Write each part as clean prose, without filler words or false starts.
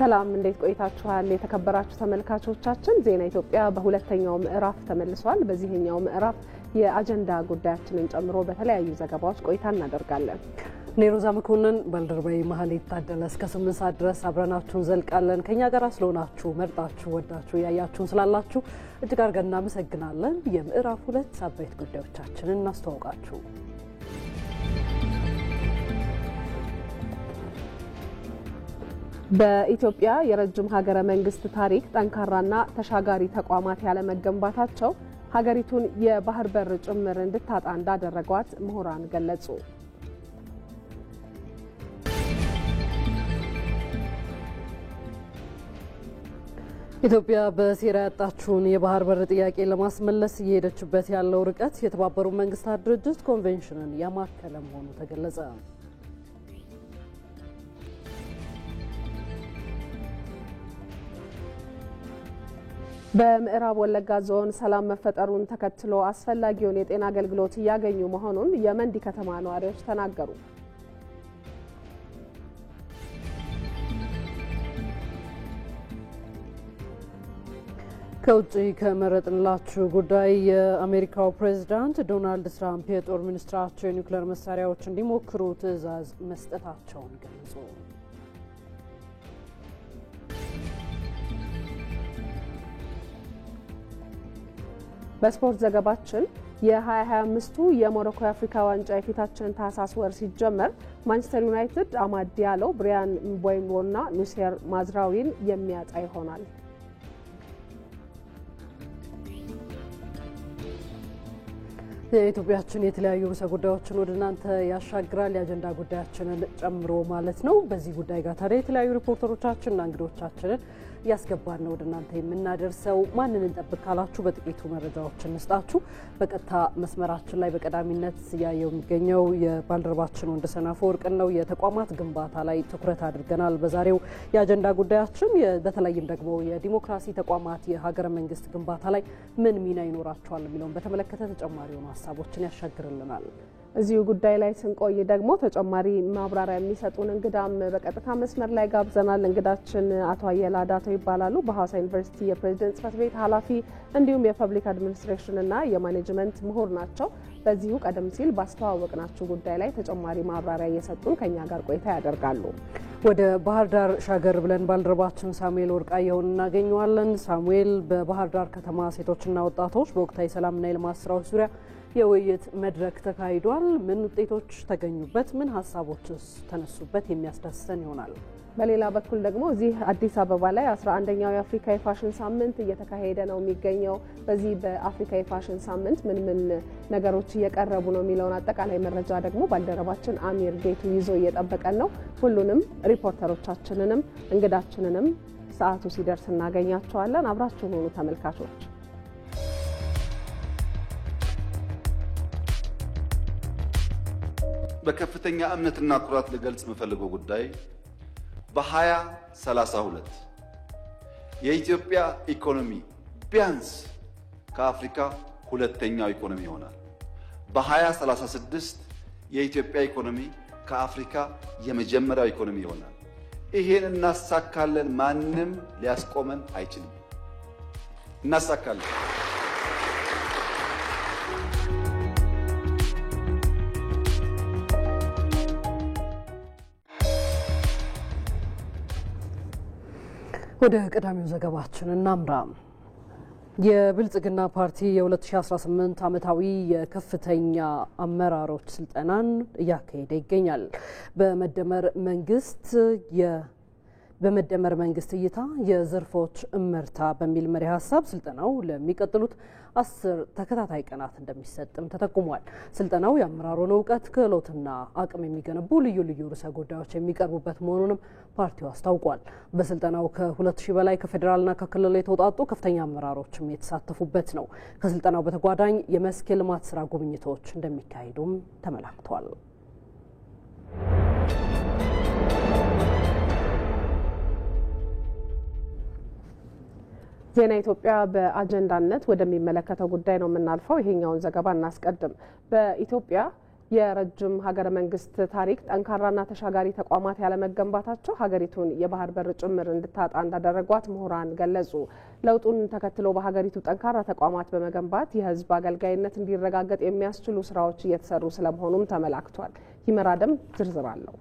ሰላም እንዴት ቆይታችኋል? የተከበራችሁ ተመልካቾቻችን ዜና ኢትዮጵያ በሁለተኛው ምዕራፍ ተመልሷል። በዚህኛው ምዕራፍ የአጀንዳ ጉዳያችንን ጨምሮ በተለያዩ ዘገባዎች ቆይታ እናደርጋለን። ኔሮዛ መኮንን ባልደረባይ መሀሌት ታደለ እስከ 8 ሰዓት ድረስ አብረናችሁን ዘልቃለን። ከኛ ጋር ስለሆናችሁ መርጣችሁ ወዳችሁ ያያችሁን ስላላችሁ እጅግ አድርገን እናመሰግናለን። የምዕራፍ 2 አበይት ጉዳዮቻችንን እናስተዋውቃችሁ። በኢትዮጵያ የረጅም ሀገረ መንግስት ታሪክ ጠንካራና ተሻጋሪ ተቋማት ያለ መገንባታቸው ሀገሪቱን የባህር በር ጭምር እንድታጣ እንዳደረጓት ምሁራን ገለጹ። ኢትዮጵያ በሴራ ያጣችውን የባህር በር ጥያቄ ለማስመለስ እየሄደችበት ያለው ርቀት የተባበሩት መንግስታት ድርጅት ኮንቬንሽንን ያማከለ መሆኑ ተገለጸ። በምዕራብ ወለጋ ዞን ሰላም መፈጠሩን ተከትሎ አስፈላጊውን የጤና አገልግሎት እያገኙ መሆኑን የመንዲ ከተማ ነዋሪዎች ተናገሩ። ከውጪ ከመረጥንላችሁ ጉዳይ የአሜሪካው ፕሬዝዳንት ዶናልድ ትራምፕ የጦር ሚኒስትራቸው የኒውክሌር መሳሪያዎች እንዲሞክሩ ትዕዛዝ መስጠታቸውን ገለጹ። በስፖርት ዘገባችን የ2025ቱ የሞሮኮ የአፍሪካ ዋንጫ የፊታችን ታህሳስ ወር ሲጀመር ማንቸስተር ዩናይትድ አማድ ዲያሎ፣ ብሪያን ምቦሞና ኑሴር ማዝራዊን የሚያጣ ይሆናል። የኢትዮጵያችን የተለያዩ ርዕሰ ጉዳዮችን ወደ እናንተ ያሻግራል። የአጀንዳ ጉዳያችንን ጨምሮ ማለት ነው። በዚህ ጉዳይ ጋር ታዲያ የተለያዩ ሪፖርተሮቻችንና እንግዶቻችንን ያስገባን ነው ወደ እናንተ የምናደርሰው። ማንን እንጠብቅ ካላችሁ በጥቂቱ መረጃዎችን እንስጣችሁ። በቀጥታ መስመራችን ላይ በቀዳሚነት ያየው የሚገኘው የባልደረባችን ወንደሰን አፈወርቅን ነው። የተቋማት ግንባታ ላይ ትኩረት አድርገናል በዛሬው የአጀንዳ ጉዳያችን። በተለይም ደግሞ የዲሞክራሲ ተቋማት የሀገረ መንግስት ግንባታ ላይ ምን ሚና ይኖራቸዋል የሚለውን በተመለከተ ተጨማሪ የሆኑ ሀሳቦችን ያሻግርልናል። እዚሁ ጉዳይ ላይ ስንቆይ ደግሞ ተጨማሪ ማብራሪያ የሚሰጡን እንግዳም በቀጥታ መስመር ላይ ጋብዘናል። እንግዳችን አቶ አየላ ዳቶ ይባላሉ። በሐዋሳ ዩኒቨርሲቲ የፕሬዝዳንት ጽሕፈት ቤት ኃላፊ እንዲሁም የፐብሊክ አድሚኒስትሬሽን እና የማኔጅመንት ምሁር ናቸው። በዚሁ ቀደም ሲል ባስተዋወቅናችሁ ጉዳይ ላይ ተጨማሪ ማብራሪያ እየሰጡን ከኛ ጋር ቆይታ ያደርጋሉ። ወደ ባህር ዳር ሻገር ብለን ባልደረባችን ሳሙኤል ወርቃየሁን እናገኘዋለን። ሳሙኤል፣ በባህር ዳር ከተማ ሴቶችና ወጣቶች በወቅታዊ ሰላምና የልማት ስራዎች ዙሪያ የውይይት መድረክ ተካሂዷል። ምን ውጤቶች ተገኙበት? ምን ሀሳቦችስ ተነሱበት? የሚያስዳስሰን ይሆናል። በሌላ በኩል ደግሞ እዚህ አዲስ አበባ ላይ 11ኛው የአፍሪካ የፋሽን ሳምንት እየተካሄደ ነው የሚገኘው። በዚህ በአፍሪካ የፋሽን ሳምንት ምን ምን ነገሮች እየቀረቡ ነው የሚለውን አጠቃላይ መረጃ ደግሞ ባልደረባችን አሚር ጌቱ ይዞ እየጠበቀን ነው። ሁሉንም ሪፖርተሮቻችንንም እንግዳችንንም ሰዓቱ ሲደርስ እናገኛቸዋለን። አብራችሁን ሆኑ ተመልካቾች። በከፍተኛ እምነትና ኩራት ልገልጽ የምፈልገው ጉዳይ በ2032 የኢትዮጵያ ኢኮኖሚ ቢያንስ ከአፍሪካ ሁለተኛው ኢኮኖሚ ይሆናል። በ2036 የኢትዮጵያ ኢኮኖሚ ከአፍሪካ የመጀመሪያው ኢኮኖሚ ይሆናል። ይሄን እናሳካለን። ማንም ሊያስቆመን አይችልም። እናሳካለን። ወደ ቀዳሚው ዘገባችን እናምራ። የብልጽግና ፓርቲ የ2018 ዓመታዊ የከፍተኛ አመራሮች ስልጠናን እያካሄደ ይገኛል። በመደመር መንግስት እይታ የዘርፎች እመርታ በሚል መሪ ሀሳብ ስልጠናው ለሚቀጥሉት 10 ተከታታይ ቀናት እንደሚሰጥም ተጠቁሟል። ስልጠናው የአመራሩን እውቀት፣ ክህሎትና አቅም የሚገነቡ ልዩ ልዩ ርዕሰ ጉዳዮች የሚቀርቡበት መሆኑንም ፓርቲው አስታውቋል። በስልጠናው ከ2000 በላይ ከፌዴራልና ከክልል የተውጣጡ ከፍተኛ አመራሮችም የተሳተፉበት ነው። ከስልጠናው በተጓዳኝ የመስክ የልማት ስራ ጉብኝቶች እንደሚካሄዱም ተመላክቷል። ዜና ኢትዮጵያ በአጀንዳነት ወደሚመለከተው ጉዳይ ነው የምናልፈው። ይሄኛውን ዘገባ እናስቀድም። በኢትዮጵያ የረጅም ሀገረ መንግስት ታሪክ ጠንካራና ተሻጋሪ ተቋማት ያለመገንባታቸው ሀገሪቱን የባህር በር ጭምር እንድታጣ እንዳደረጓት ምሁራን ገለጹ። ለውጡን ተከትሎ በሀገሪቱ ጠንካራ ተቋማት በመገንባት የህዝብ አገልጋይነት እንዲረጋገጥ የሚያስችሉ ስራዎች እየተሰሩ ስለመሆኑም ተመላክቷል። ይመራደም ዝርዝር አለው።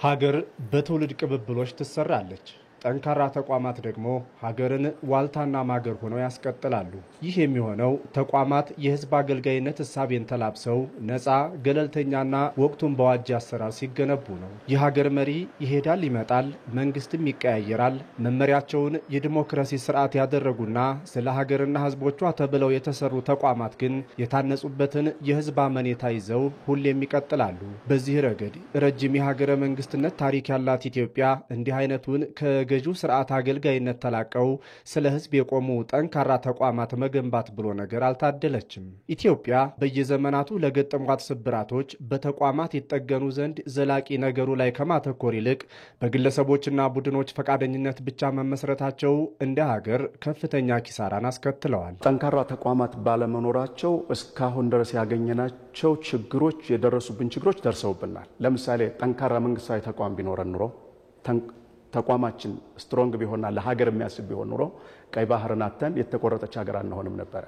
ሀገር በትውልድ ቅብብሎች ትሰራለች። ጠንካራ ተቋማት ደግሞ ሀገርን ዋልታና ማገር ሆነው ያስቀጥላሉ። ይህ የሚሆነው ተቋማት የህዝብ አገልጋይነት እሳቤን ተላብሰው ነፃ፣ ገለልተኛና ወቅቱን በዋጅ አሰራር ሲገነቡ ነው። የሀገር መሪ ይሄዳል ይመጣል፣ መንግስትም ይቀያየራል። መመሪያቸውን የዲሞክራሲ ስርዓት ያደረጉና ስለ ሀገርና ህዝቦቿ ተብለው የተሰሩ ተቋማት ግን የታነጹበትን የህዝብ አመኔታ ይዘው ሁሌም ይቀጥላሉ። በዚህ ረገድ ረጅም የሀገረ መንግስትነት ታሪክ ያላት ኢትዮጵያ እንዲህ አይነቱን ገዢው ስርዓት አገልጋይነት ተላቀው ስለ ህዝብ የቆሙ ጠንካራ ተቋማት መገንባት ብሎ ነገር አልታደለችም። ኢትዮጵያ በየዘመናቱ ለገጠሟት ስብራቶች በተቋማት ይጠገኑ ዘንድ ዘላቂ ነገሩ ላይ ከማተኮር ይልቅ በግለሰቦችና ቡድኖች ፈቃደኝነት ብቻ መመስረታቸው እንደ ሀገር ከፍተኛ ኪሳራን አስከትለዋል። ጠንካራ ተቋማት ባለመኖራቸው እስካሁን ድረስ ያገኘናቸው ችግሮች የደረሱብን ችግሮች ደርሰውብናል። ለምሳሌ ጠንካራ መንግስታዊ ተቋም ቢኖረን ኑሮ ተቋማችን ስትሮንግ ቢሆንና ለሀገር የሚያስብ ቢሆን ኑሮ ቀይ ባህርን አተን የተቆረጠች ሀገር አንሆንም ነበር።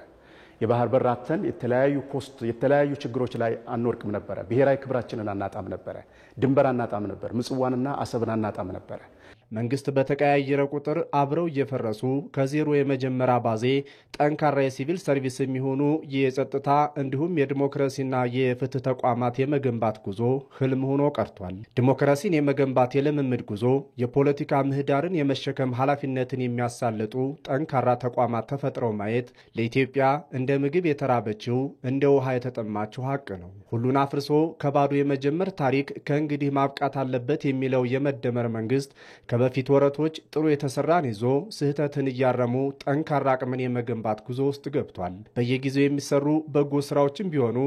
የባህር በር አተን የተለያዩ ችግሮች ላይ አንወርቅም ነበር። ብሔራዊ ክብራችንን አናጣም ነበር። ድንበር አናጣም ነበር። ምጽዋንና አሰብን አናጣም ነበር። መንግስት በተቀያየረ ቁጥር አብረው እየፈረሱ ከዜሮ የመጀመሪያ ባዜ ጠንካራ የሲቪል ሰርቪስ የሚሆኑ የጸጥታ እንዲሁም የዲሞክራሲና የፍትህ ተቋማት የመገንባት ጉዞ ህልም ሆኖ ቀርቷል። ዲሞክራሲን የመገንባት የልምምድ ጉዞ የፖለቲካ ምህዳርን የመሸከም ኃላፊነትን የሚያሳልጡ ጠንካራ ተቋማት ተፈጥረው ማየት ለኢትዮጵያ እንደ ምግብ የተራበችው እንደ ውሃ የተጠማችው ሀቅ ነው። ሁሉን አፍርሶ ከባዶ የመጀመር ታሪክ ከእንግዲህ ማብቃት አለበት የሚለው የመደመር መንግስት ከበፊት ወረቶች ጥሩ የተሰራን ይዞ ስህተትን እያረሙ ጠንካራ አቅምን የመገንባት ጉዞ ውስጥ ገብቷል። በየጊዜው የሚሰሩ በጎ ስራዎችም ቢሆኑ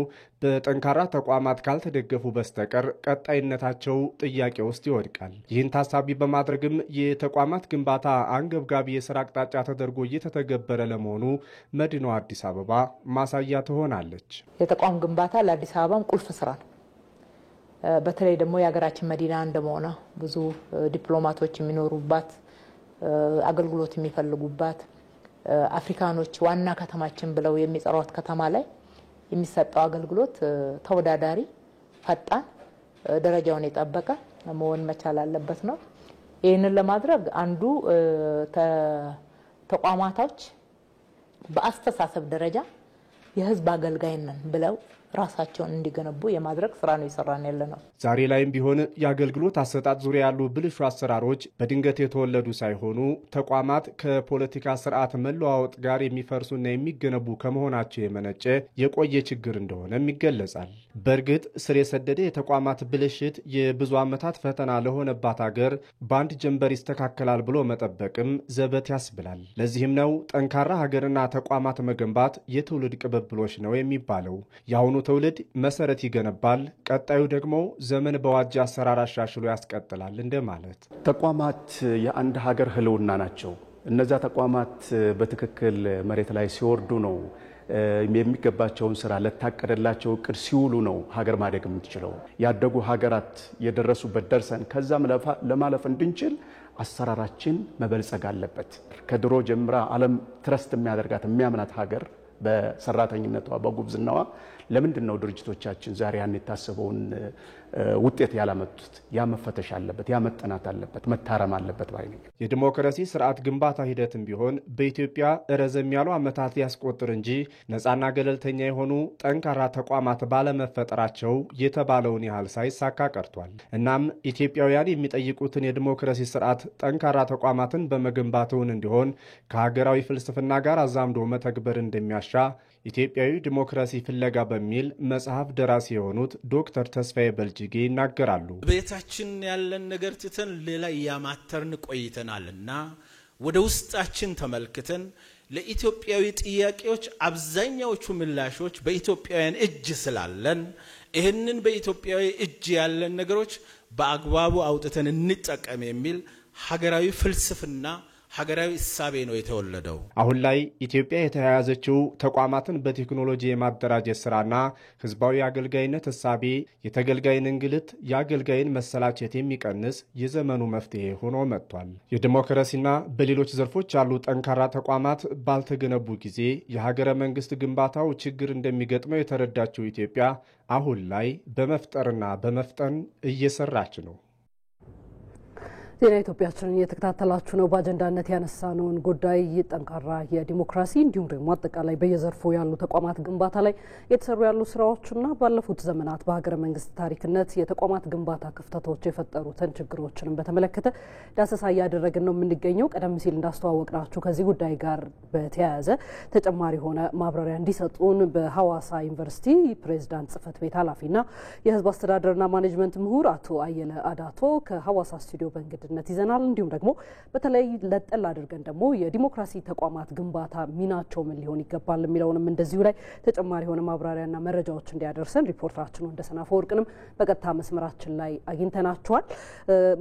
በጠንካራ ተቋማት ካልተደገፉ በስተቀር ቀጣይነታቸው ጥያቄ ውስጥ ይወድቃል። ይህን ታሳቢ በማድረግም የተቋማት ግንባታ አንገብጋቢ የሥራ አቅጣጫ ተደርጎ እየተተገበረ ለመሆኑ መዲናዋ አዲስ አበባ ማሳያ ትሆናለች። የተቋም ግንባታ ለአዲስ አበባም ቁልፍ ስራ ነው። በተለይ ደግሞ የሀገራችን መዲና እንደመሆኗ ብዙ ዲፕሎማቶች የሚኖሩባት አገልግሎት የሚፈልጉባት አፍሪካኖች ዋና ከተማችን ብለው የሚጠሯት ከተማ ላይ የሚሰጠው አገልግሎት ተወዳዳሪ፣ ፈጣን፣ ደረጃውን የጠበቀ መሆን መቻል አለበት ነው። ይህንን ለማድረግ አንዱ ተቋማቶች በአስተሳሰብ ደረጃ የህዝብ አገልጋይ ነን ብለው ራሳቸውን እንዲገነቡ የማድረግ ስራ ነው ይሰራን ያለነው። ዛሬ ላይም ቢሆን የአገልግሎት አሰጣጥ ዙሪያ ያሉ ብልሹ አሰራሮች በድንገት የተወለዱ ሳይሆኑ ተቋማት ከፖለቲካ ስርዓት መለዋወጥ ጋር የሚፈርሱና የሚገነቡ ከመሆናቸው የመነጨ የቆየ ችግር እንደሆነም ይገለጻል። በእርግጥ ስር የሰደደ የተቋማት ብልሽት የብዙ ዓመታት ፈተና ለሆነባት ሀገር በአንድ ጀንበር ይስተካከላል ብሎ መጠበቅም ዘበት ያስብላል። ለዚህም ነው ጠንካራ ሀገርና ተቋማት መገንባት የትውልድ ቅብብሎች ነው የሚባለው። የአሁኑ ትውልድ መሰረት ይገነባል፣ ቀጣዩ ደግሞ ዘመን በዋጅ አሰራር አሻሽሎ ያስቀጥላል እንደማለት። ተቋማት የአንድ ሀገር ህልውና ናቸው። እነዛ ተቋማት በትክክል መሬት ላይ ሲወርዱ ነው የሚገባቸውን ስራ ለታቀደላቸው እቅድ ሲውሉ ነው ሀገር ማደግ የምትችለው። ያደጉ ሀገራት የደረሱበት ደርሰን ከዛም ለማለፍ እንድንችል አሰራራችን መበልጸግ አለበት። ከድሮ ጀምራ ዓለም ትረስት የሚያደርጋት የሚያምናት ሀገር በሰራተኝነቷ በጉብዝናዋ ለምንድን ነው ድርጅቶቻችን ዛሬ ያን የታሰበውን ውጤት ያላመጡት? ያ መፈተሽ አለበት፣ ያ መጠናት አለበት፣ መታረም አለበት ባይ ነኝ። የዲሞክራሲ ስርዓት ግንባታ ሂደትም ቢሆን በኢትዮጵያ ረዘም ያሉ ዓመታት ሊያስቆጥር እንጂ ነፃና ገለልተኛ የሆኑ ጠንካራ ተቋማት ባለመፈጠራቸው የተባለውን ያህል ሳይሳካ ቀርቷል። እናም ኢትዮጵያውያን የሚጠይቁትን የዲሞክራሲ ስርዓት ጠንካራ ተቋማትን በመገንባቱን እንዲሆን ከሀገራዊ ፍልስፍና ጋር አዛምዶ መተግበር እንደሚያሻ ኢትዮጵያዊ ዲሞክራሲ ፍለጋ በሚል መጽሐፍ ደራሲ የሆኑት ዶክተር ተስፋዬ በልጅጌ ይናገራሉ። ቤታችን ያለን ነገር ትተን ሌላ ያማተርን ቆይተናልና ወደ ውስጣችን ተመልክተን ለኢትዮጵያዊ ጥያቄዎች አብዛኛዎቹ ምላሾች በኢትዮጵያውያን እጅ ስላለን ይህንን በኢትዮጵያዊ እጅ ያለን ነገሮች በአግባቡ አውጥተን እንጠቀም የሚል ሀገራዊ ፍልስፍና ሀገራዊ እሳቤ ነው የተወለደው። አሁን ላይ ኢትዮጵያ የተያያዘችው ተቋማትን በቴክኖሎጂ የማደራጀት ስራና ህዝባዊ አገልጋይነት እሳቤ የተገልጋይን እንግልት የአገልጋይን መሰላቸት የሚቀንስ የዘመኑ መፍትሄ ሆኖ መጥቷል። የዲሞክራሲና በሌሎች ዘርፎች ያሉ ጠንካራ ተቋማት ባልተገነቡ ጊዜ የሀገረ መንግስት ግንባታው ችግር እንደሚገጥመው የተረዳችው ኢትዮጵያ አሁን ላይ በመፍጠርና በመፍጠን እየሰራች ነው። ዜና ኢትዮጵያችንን እየተከታተላችሁ ነው። በአጀንዳነት ያነሳነውን ጉዳይ ጠንካራ የዲሞክራሲ እንዲሁም ደግሞ አጠቃላይ በየዘርፉ ያሉ ተቋማት ግንባታ ላይ የተሰሩ ያሉ ስራዎችና ባለፉት ዘመናት በሀገረ መንግስት ታሪክነት የተቋማት ግንባታ ክፍተቶች የፈጠሩትን ችግሮችን በተመለከተ ዳሰሳ እያደረግን ነው የምንገኘው። ቀደም ሲል እንዳስተዋወቅናችሁ ከዚህ ጉዳይ ጋር በተያያዘ ተጨማሪ ሆነ ማብራሪያ እንዲሰጡን በሐዋሳ ዩኒቨርሲቲ ፕሬዝዳንት ጽህፈት ቤት ኃላፊና የህዝብ አስተዳደርና ማኔጅመንት ምሁር አቶ አየለ አዳቶ ከሐዋሳ ስቱዲዮ በእንግድ ይዘናል። እንዲሁም ደግሞ በተለይ ለጠል አድርገን ደግሞ የዲሞክራሲ ተቋማት ግንባታ ሚናቸው ምን ሊሆን ይገባል የሚለውንም እንደዚሁ ላይ ተጨማሪ የሆነ ማብራሪያና መረጃዎች እንዲያደርሰን ሪፖርተራችን ወንደሰን አፈወርቅንም በቀጥታ መስመራችን ላይ አግኝተናቸዋል።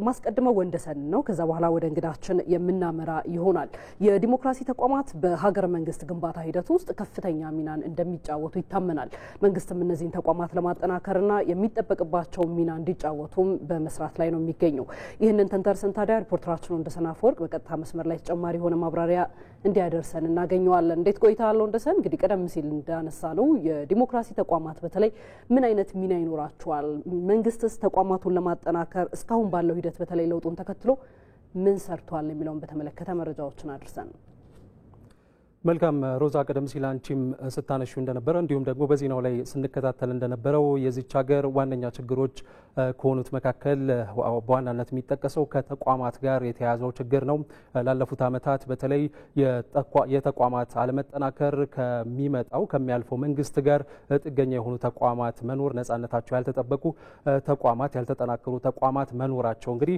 ማስቀድመው ወንደሰን ነው። ከዛ በኋላ ወደ እንግዳችን የምናመራ ይሆናል። የዲሞክራሲ ተቋማት በሀገረ መንግስት ግንባታ ሂደት ውስጥ ከፍተኛ ሚናን እንደሚጫወቱ ይታመናል። መንግስትም እነዚህን ተቋማት ለማጠናከርና የሚጠበቅባቸው ሚና እንዲጫወቱም በመስራት ላይ ነው የሚገኘው። ይህንን ተንተርሰን ታዲያ ሪፖርተራችን ወንደሰን አፈወርቅ በቀጥታ መስመር ላይ ተጨማሪ የሆነ ማብራሪያ እንዲያደርሰን እናገኘዋለን። እንዴት ቆይታለሁ ወንደሰን? እንግዲህ ቀደም ሲል እንዳነሳ ነው የዲሞክራሲ ተቋማት በተለይ ምን አይነት ሚና ይኖራቸዋል? መንግስትስ ተቋማቱን ለማጠናከር እስካሁን ባለው ሂደት በተለይ ለውጡን ተከትሎ ምን ሰርቷል የሚለውን በተመለከተ መረጃዎችን አድርሰን መልካም ሮዛ፣ ቀደም ሲል አንቺም ስታነሹ እንደነበረ እንዲሁም ደግሞ በዜናው ላይ ስንከታተል እንደነበረው የዚች ሀገር ዋነኛ ችግሮች ከሆኑት መካከል በዋናነት የሚጠቀሰው ከተቋማት ጋር የተያያዘው ችግር ነው። ላለፉት ዓመታት በተለይ የተቋማት አለመጠናከር ከሚመጣው ከሚያልፈው መንግስት ጋር ጥገኛ የሆኑ ተቋማት መኖር፣ ነጻነታቸው ያልተጠበቁ ተቋማት፣ ያልተጠናከሩ ተቋማት መኖራቸው እንግዲህ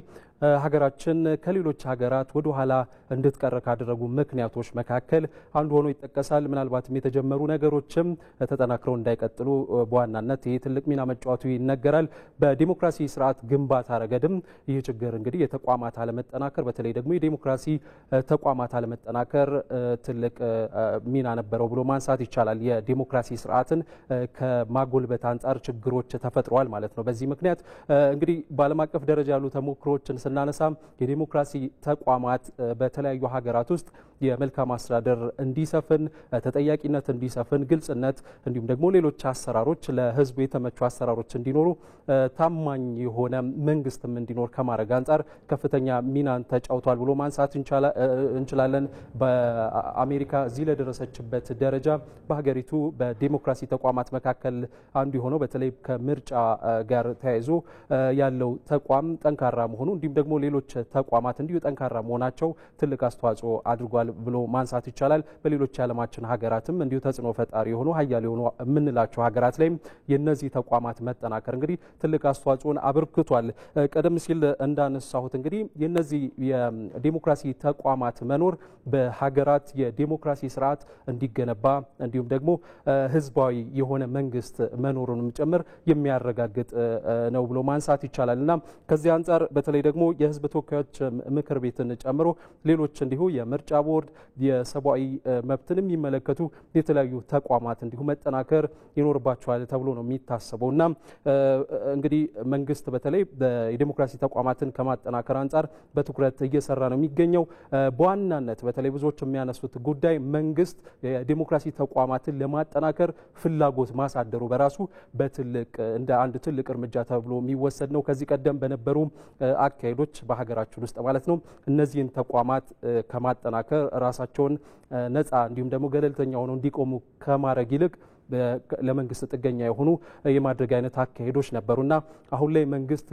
ሀገራችን ከሌሎች ሀገራት ወደ ኋላ እንድትቀር ካደረጉ ምክንያቶች መካከል አንዱ ሆኖ ይጠቀሳል። ምናልባትም የተጀመሩ ነገሮችም ተጠናክረው እንዳይቀጥሉ በዋናነት ይህ ትልቅ ሚና መጫወቱ ይነገራል። በዲሞክራሲ ስርዓት ግንባታ ረገድም ይህ ችግር እንግዲህ የተቋማት አለመጠናከር በተለይ ደግሞ የዲሞክራሲ ተቋማት አለመጠናከር ትልቅ ሚና ነበረው ብሎ ማንሳት ይቻላል። የዲሞክራሲ ስርዓትን ከማጎልበት አንጻር ችግሮች ተፈጥረዋል ማለት ነው። በዚህ ምክንያት እንግዲህ በዓለም አቀፍ ደረጃ ያሉ ተሞክሮችን ስናነሳ የዲሞክራሲ ተቋማት በተለያዩ ሀገራት ውስጥ የመልካም አስተዳደር እንዲሰፍን፣ ተጠያቂነት እንዲሰፍን፣ ግልጽነት እንዲሁም ደግሞ ሌሎች አሰራሮች ለህዝቡ የተመቹ አሰራሮች እንዲኖሩ ታማኝ የሆነ መንግስትም እንዲኖር ከማድረግ አንጻር ከፍተኛ ሚናን ተጫውቷል ብሎ ማንሳት እንችላለን። በአሜሪካ እዚህ ለደረሰችበት ደረጃ በሀገሪቱ በዲሞክራሲ ተቋማት መካከል አንዱ የሆነው በተለይ ከምርጫ ጋር ተያይዞ ያለው ተቋም ጠንካራ መሆኑ እንዲሁም ደግሞ ሌሎች ተቋማት እንዲሁ ጠንካራ መሆናቸው ትልቅ አስተዋጽኦ አድርጓል ብሎ ማንሳት ይቻላል። በሌሎች የዓለማችን ሀገራትም እንዲሁ ተጽዕኖ ፈጣሪ የሆኑ ሀያል የሆኑ የምንላቸው ሀገራት ላይም የነዚህ ተቋማት መጠናከር እንግዲህ ትልቅ አስተዋጽኦን አበርክቷል። ቀደም ሲል እንዳነሳሁት እንግዲህ የነዚህ የዲሞክራሲ ተቋማት መኖር በሀገራት የዲሞክራሲ ስርዓት እንዲገነባ እንዲሁም ደግሞ ህዝባዊ የሆነ መንግስት መኖሩንም ጭምር የሚያረጋግጥ ነው ብሎ ማንሳት ይቻላል እና ከዚህ አንጻር በተለይ ደግሞ የህዝብ ተወካዮች ምክር ቤትን ጨምሮ ሌሎች እንዲሁ የምርጫ ቦርድ የሰብአዊ መብትን የሚመለከቱ የተለያዩ ተቋማት እንዲሁ መጠናከር ይኖርባቸዋል ተብሎ ነው የሚታሰበው እና እንግዲህ መንግስት በተለይ የዲሞክራሲ ተቋማትን ከማጠናከር አንጻር በትኩረት እየሰራ ነው የሚገኘው። በዋናነት በተለይ ብዙዎች የሚያነሱት ጉዳይ መንግስት የዲሞክራሲ ተቋማትን ለማጠናከር ፍላጎት ማሳደሩ በራሱ በትልቅ እንደ አንድ ትልቅ እርምጃ ተብሎ የሚወሰድ ነው። ከዚህ ቀደም በነበሩ አካሄዶች በሀገራችን ውስጥ ማለት ነው እነዚህን ተቋማት ከማጠናከር ራሳቸውን ነፃ እንዲሁም ደግሞ ገለልተኛ ሆነው እንዲቆሙ ከማድረግ ይልቅ ለመንግስት ጥገኛ የሆኑ የማድረግ አይነት አካሄዶች ነበሩና አሁን ላይ መንግስት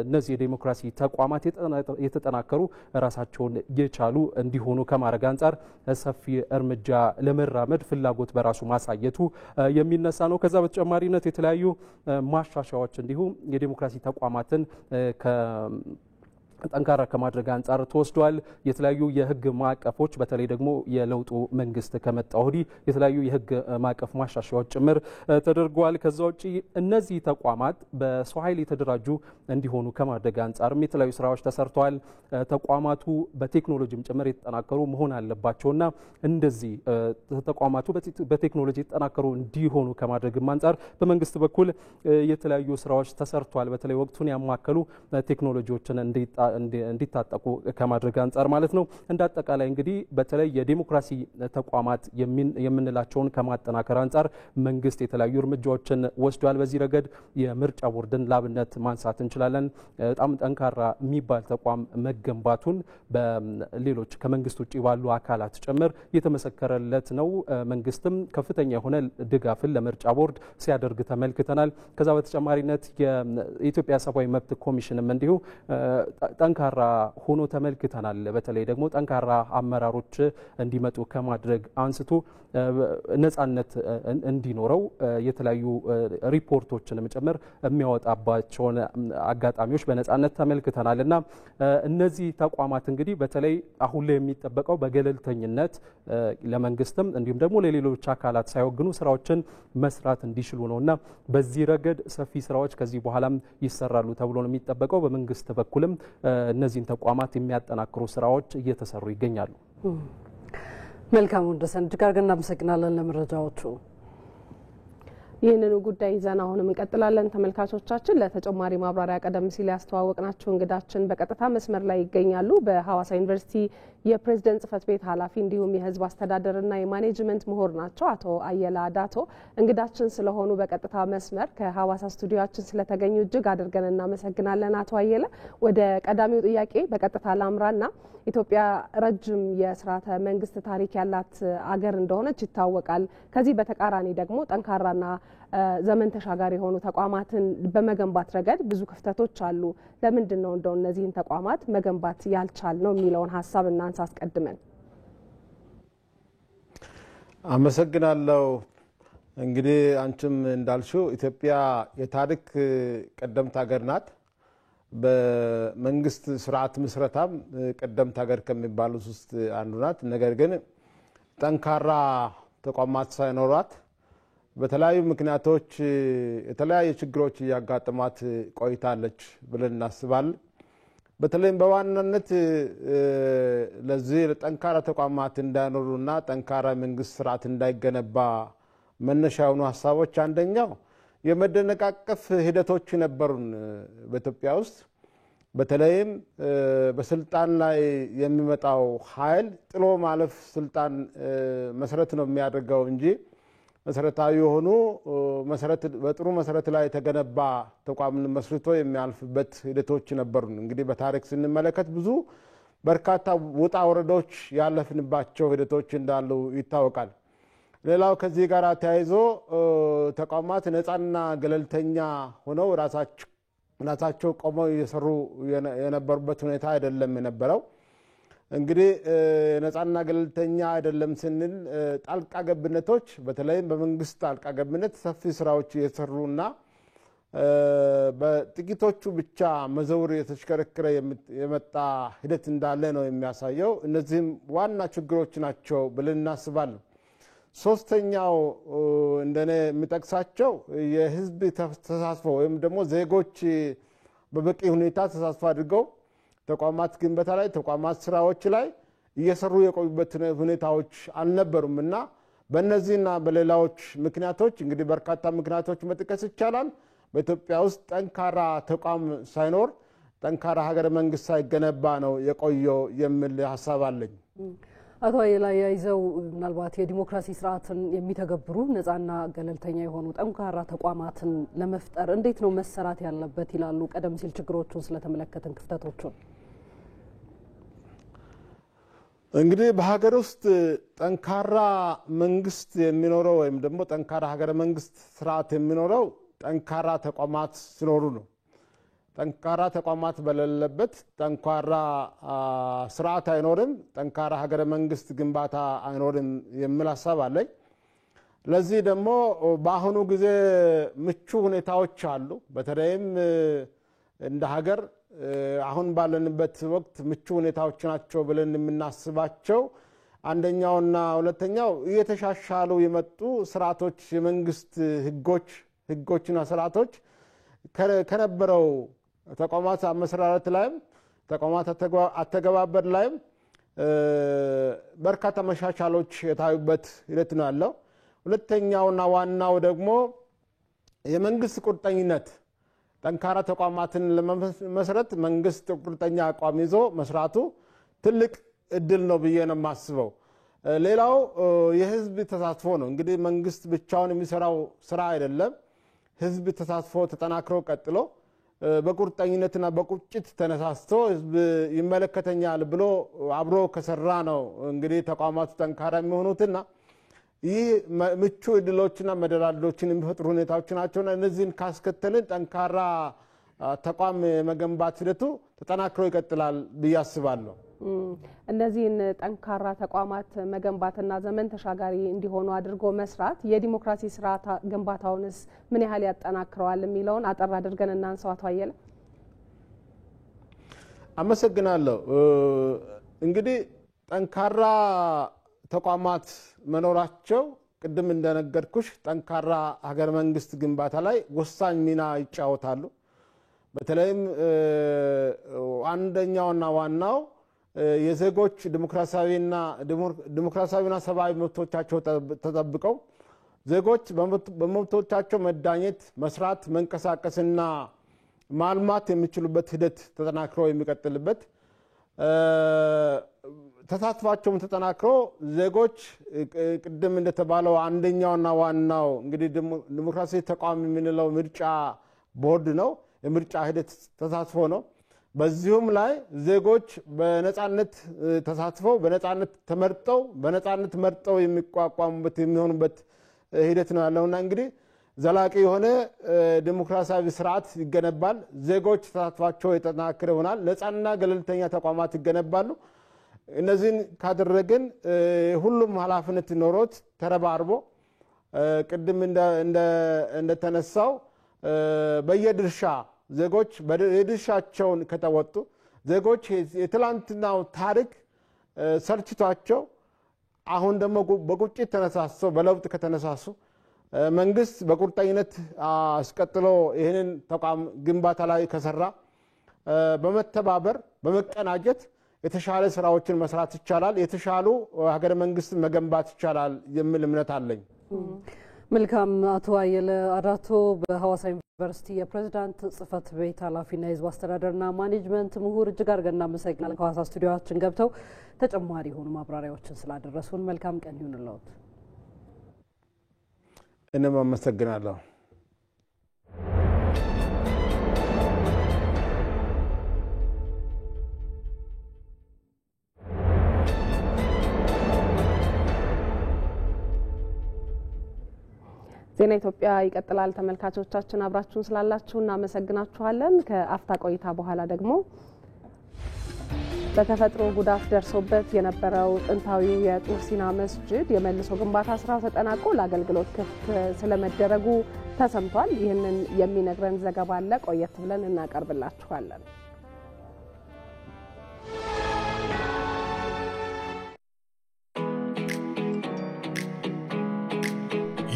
እነዚህ የዲሞክራሲ ተቋማት የተጠናከሩ ራሳቸውን የቻሉ እንዲሆኑ ከማድረግ አንጻር ሰፊ እርምጃ ለመራመድ ፍላጎት በራሱ ማሳየቱ የሚነሳ ነው። ከዛ በተጨማሪነት የተለያዩ ማሻሻያዎች እንዲሁ የዲሞክራሲ ተቋማትን ጠንካራ ከማድረግ አንጻር ተወስዷል። የተለያዩ የህግ ማዕቀፎች በተለይ ደግሞ የለውጡ መንግስት ከመጣ ወዲህ የተለያዩ የህግ ማዕቀፍ ማሻሻያዎች ጭምር ተደርጓል። ከዛ ውጪ እነዚህ ተቋማት በሰው ኃይል የተደራጁ እንዲሆኑ ከማድረግ አንጻርም የተለያዩ ስራዎች ተሰርተዋል። ተቋማቱ በቴክኖሎጂም ጭምር የተጠናከሩ መሆን አለባቸውና እንደዚህ ተቋማቱ በቴክኖሎጂ የተጠናከሩ እንዲሆኑ ከማድረግም አንጻር በመንግስት በኩል የተለያዩ ስራዎች ተሰርተዋል። በተለይ ወቅቱን ያማከሉ ቴክኖሎጂዎችን እንዲታጠቁ ከማድረግ አንጻር ማለት ነው። እንደ አጠቃላይ እንግዲህ በተለይ የዲሞክራሲ ተቋማት የምንላቸውን ከማጠናከር አንጻር መንግስት የተለያዩ እርምጃዎችን ወስዷል። በዚህ ረገድ የምርጫ ቦርድን ላብነት ማንሳት እንችላለን። በጣም ጠንካራ የሚባል ተቋም መገንባቱን በሌሎች ከመንግስት ውጭ ባሉ አካላት ጭምር የተመሰከረለት ነው። መንግስትም ከፍተኛ የሆነ ድጋፍን ለምርጫ ቦርድ ሲያደርግ ተመልክተናል። ከዛ በተጨማሪነት የኢትዮጵያ ሰብአዊ መብት ኮሚሽንም እንዲሁ ጠንካራ ሆኖ ተመልክተናል። በተለይ ደግሞ ጠንካራ አመራሮች እንዲመጡ ከማድረግ አንስቶ ነጻነት እንዲኖረው የተለያዩ ሪፖርቶችንም ጭምር የሚያወጣባቸውን አጋጣሚዎች በነጻነት ተመልክተናል እና እነዚህ ተቋማት እንግዲህ በተለይ አሁን ላይ የሚጠበቀው በገለልተኝነት ለመንግስትም እንዲሁም ደግሞ ለሌሎች አካላት ሳይወግኑ ስራዎችን መስራት እንዲችሉ ነውና በዚህ ረገድ ሰፊ ስራዎች ከዚህ በኋላም ይሰራሉ ተብሎ ነው የሚጠበቀው። በመንግስት በኩልም እነዚህን ተቋማት የሚያጠናክሩ ስራዎች እየተሰሩ ይገኛሉ። መልካም ወንደሰን እጅግ አድርገን እናመሰግናለን ለመረጃዎቹ። ይህንኑ ጉዳይ ይዘን አሁንም እንቀጥላለን። ተመልካቾቻችን ለተጨማሪ ማብራሪያ ቀደም ሲል ያስተዋወቅናቸው እንግዳችን በቀጥታ መስመር ላይ ይገኛሉ። በሐዋሳ ዩኒቨርሲቲ የፕሬዝዳንት ጽህፈት ቤት ኃላፊ እንዲሁም የህዝብ አስተዳደርና የማኔጅመንት ምሁር ናቸው አቶ አየለ አዳቶ እንግዳችን ስለሆኑ በቀጥታ መስመር ከሐዋሳ ስቱዲዮአችን ስለተገኙ እጅግ አድርገን እናመሰግናለን። አቶ አየለ ወደ ቀዳሚው ጥያቄ በቀጥታ ላምራና ኢትዮጵያ ረጅም የስርዓተ መንግስት ታሪክ ያላት አገር እንደሆነች ይታወቃል። ከዚህ በተቃራኒ ደግሞ ጠንካራና ዘመን ተሻጋሪ የሆኑ ተቋማትን በመገንባት ረገድ ብዙ ክፍተቶች አሉ። ለምንድን ነው እንደው እነዚህን ተቋማት መገንባት ያልቻል ነው የሚለውን ሀሳብ እናንሳ አስቀድመን። አመሰግናለሁ። እንግዲህ አንቺም እንዳልሽው ኢትዮጵያ የታሪክ ቀደምት ሀገር ናት። በመንግስት ስርዓት ምስረታም ቀደምት ሀገር ከሚባሉት ውስጥ አንዱ ናት። ነገር ግን ጠንካራ ተቋማት ሳይኖሯት በተለያዩ ምክንያቶች የተለያዩ ችግሮች እያጋጠሟት ቆይታለች ብለን እናስባለን። በተለይም በዋናነት ለዚህ ጠንካራ ተቋማት እንዳይኖሩና ጠንካራ መንግስት ስርዓት እንዳይገነባ መነሻ የሆኑ ሀሳቦች አንደኛው የመደነቃቀፍ ሂደቶች ነበሩን በኢትዮጵያ ውስጥ። በተለይም በስልጣን ላይ የሚመጣው ኃይል ጥሎ ማለፍ ስልጣን መሰረት ነው የሚያደርገው እንጂ መሰረታዊ የሆኑ በጥሩ መሰረት ላይ የተገነባ ተቋምን መስርቶ የሚያልፍበት ሂደቶች ነበሩን። እንግዲህ በታሪክ ስንመለከት ብዙ በርካታ ውጣ ወረዶች ያለፍንባቸው ሂደቶች እንዳሉ ይታወቃል። ሌላው ከዚህ ጋር ተያይዞ ተቋማት ነፃና ገለልተኛ ሆነው ራሳቸው ቆመው እየሰሩ የነበሩበት ሁኔታ አይደለም የነበረው። እንግዲህ ነፃና ገለልተኛ አይደለም ስንል ጣልቃ ገብነቶች በተለይም በመንግስት ጣልቃ ገብነት ሰፊ ስራዎች እየሰሩና በጥቂቶቹ ብቻ መዘውር የተሽከረከረ የመጣ ሂደት እንዳለ ነው የሚያሳየው። እነዚህም ዋና ችግሮች ናቸው ብለን እናስባለን። ሶስተኛው እንደኔ የሚጠቅሳቸው የህዝብ ተሳትፎ ወይም ደግሞ ዜጎች በበቂ ሁኔታ ተሳትፎ አድርገው ተቋማት ግንባታ ላይ ተቋማት ስራዎች ላይ እየሰሩ የቆዩበት ሁኔታዎች አልነበሩም እና በእነዚህና በሌላዎች ምክንያቶች እንግዲህ በርካታ ምክንያቶች መጥቀስ ይቻላል በኢትዮጵያ ውስጥ ጠንካራ ተቋም ሳይኖር ጠንካራ ሀገረ መንግስት ሳይገነባ ነው የቆየው የሚል ሐሳብ አለኝ። አቶ አየለ ያይዘው ምናልባት የዲሞክራሲ ስርዓትን የሚተገብሩ ነፃና ገለልተኛ የሆኑ ጠንካራ ተቋማትን ለመፍጠር እንዴት ነው መሰራት ያለበት ይላሉ? ቀደም ሲል ችግሮቹን ስለተመለከተን ክፍተቶቹን እንግዲህ በሀገር ውስጥ ጠንካራ መንግስት የሚኖረው ወይም ደግሞ ጠንካራ ሀገረ መንግስት ስርዓት የሚኖረው ጠንካራ ተቋማት ሲኖሩ ነው። ጠንካራ ተቋማት በሌለበት ጠንካራ ስርዓት አይኖርም፣ ጠንካራ ሀገረ መንግስት ግንባታ አይኖርም የሚል ሐሳብ አለኝ። ለዚህ ደግሞ በአሁኑ ጊዜ ምቹ ሁኔታዎች አሉ። በተለይም እንደ ሀገር አሁን ባለንበት ወቅት ምቹ ሁኔታዎች ናቸው ብለን የምናስባቸው አንደኛውና ሁለተኛው እየተሻሻሉ የመጡ ስርዓቶች የመንግስት ህጎችና ስርዓቶች ከነበረው ተቋማት አመሰራረት ላይም ተቋማት አተገባበር ላይም በርካታ መሻሻሎች የታዩበት ሂደት ነው ያለው። ሁለተኛውና ዋናው ደግሞ የመንግስት ቁርጠኝነት ጠንካራ ተቋማትን ለመመስረት መንግስት ቁርጠኛ አቋም ይዞ መስራቱ ትልቅ እድል ነው ብዬ ነው የማስበው። ሌላው የህዝብ ተሳትፎ ነው። እንግዲህ መንግስት ብቻውን የሚሰራው ስራ አይደለም። ህዝብ ተሳትፎ ተጠናክሮ ቀጥሎ በቁርጠኝነትና በቁጭት ተነሳስቶ ህዝብ ይመለከተኛል ብሎ አብሮ ከሰራ ነው እንግዲህ ተቋማቱ ጠንካራ የሚሆኑትና ይህ ምቹ እድሎችና መደላድሎችን የሚፈጥሩ ሁኔታዎች ናቸውና እነዚህን ካስከተልን ጠንካራ ተቋም መገንባት ሂደቱ ተጠናክሮ ይቀጥላል ብዬ አስባለሁ። እነዚህን ጠንካራ ተቋማት መገንባትና ዘመን ተሻጋሪ እንዲሆኑ አድርጎ መስራት የዲሞክራሲ ስርዓት ግንባታውንስ ምን ያህል ያጠናክረዋል የሚለውን አጠር አድርገን እናንሳው። አቶ አየለ አመሰግናለሁ። እንግዲህ ጠንካራ ተቋማት መኖራቸው ቅድም እንደነገርኩሽ ጠንካራ ሀገር መንግስት ግንባታ ላይ ወሳኝ ሚና ይጫወታሉ። በተለይም አንደኛውና ዋናው የዜጎች ዲሞክራሲያዊና ሰብአዊ መብቶቻቸው ተጠብቀው ዜጎች በመብቶቻቸው መዳኘት፣ መስራት፣ መንቀሳቀስና ማልማት የሚችሉበት ሂደት ተጠናክሮ የሚቀጥልበት ተሳትፏቸውም ተጠናክሮ ዜጎች ቅድም እንደተባለው አንደኛውና ዋናው እንግዲህ ዲሞክራሲ ተቋም የምንለው ምርጫ ቦርድ ነው። የምርጫ ሂደት ተሳትፎ ነው። በዚሁም ላይ ዜጎች በነጻነት ተሳትፈው በነጻነት ተመርጠው በነጻነት መርጠው የሚቋቋሙበት የሚሆኑበት ሂደት ነው ያለውና እንግዲህ ዘላቂ የሆነ ዲሞክራሲያዊ ስርዓት ይገነባል። ዜጎች ተሳትፏቸው የተጠናከረ ይሆናል። ነጻና ገለልተኛ ተቋማት ይገነባሉ። እነዚህን ካደረግን ሁሉም ኃላፊነት ኖሮት ተረባርቦ ቅድም እንደተነሳው በየድርሻ ዜጎች የድርሻቸውን ከተወጡ ዜጎች የትላንትናው ታሪክ ሰልችቷቸው አሁን ደግሞ በቁጭት ተነሳስተው በለውጥ ከተነሳሱ መንግስት በቁርጠኝነት አስቀጥሎ ይህንን ተቋም ግንባታ ላይ ከሰራ በመተባበር በመቀናጀት የተሻለ ስራዎችን መስራት ይቻላል። የተሻሉ ሀገረ መንግስት መገንባት ይቻላል የሚል እምነት አለኝ። መልካም። አቶ አየለ አራቶ በሐዋሳ ዩኒቨርሲቲ የፕሬዝዳንት ጽህፈት ቤት ኃላፊና የህዝብ አስተዳደርና ማኔጅመንት ምሁር እጅግ አድርገን እናመሰግናለን። ከሐዋሳ ስቱዲዮአችን ገብተው ተጨማሪ የሆኑ ማብራሪያዎችን ስላደረሱን መልካም ቀን ይሁንልዎት። እኔም አመሰግናለሁ። ዜና ኢትዮጵያ ይቀጥላል። ተመልካቾቻችን አብራችሁን ስላላችሁ እናመሰግናችኋለን። ከአፍታ ቆይታ በኋላ ደግሞ በተፈጥሮ ጉዳት ደርሶበት የነበረው ጥንታዊው የጡር ሲና መስጂድ የመልሶ ግንባታ ስራው ተጠናቆ ለአገልግሎት ክፍት ስለመደረጉ ተሰምቷል። ይህንን የሚነግረን ዘገባ አለ፣ ቆየት ብለን እናቀርብላችኋለን።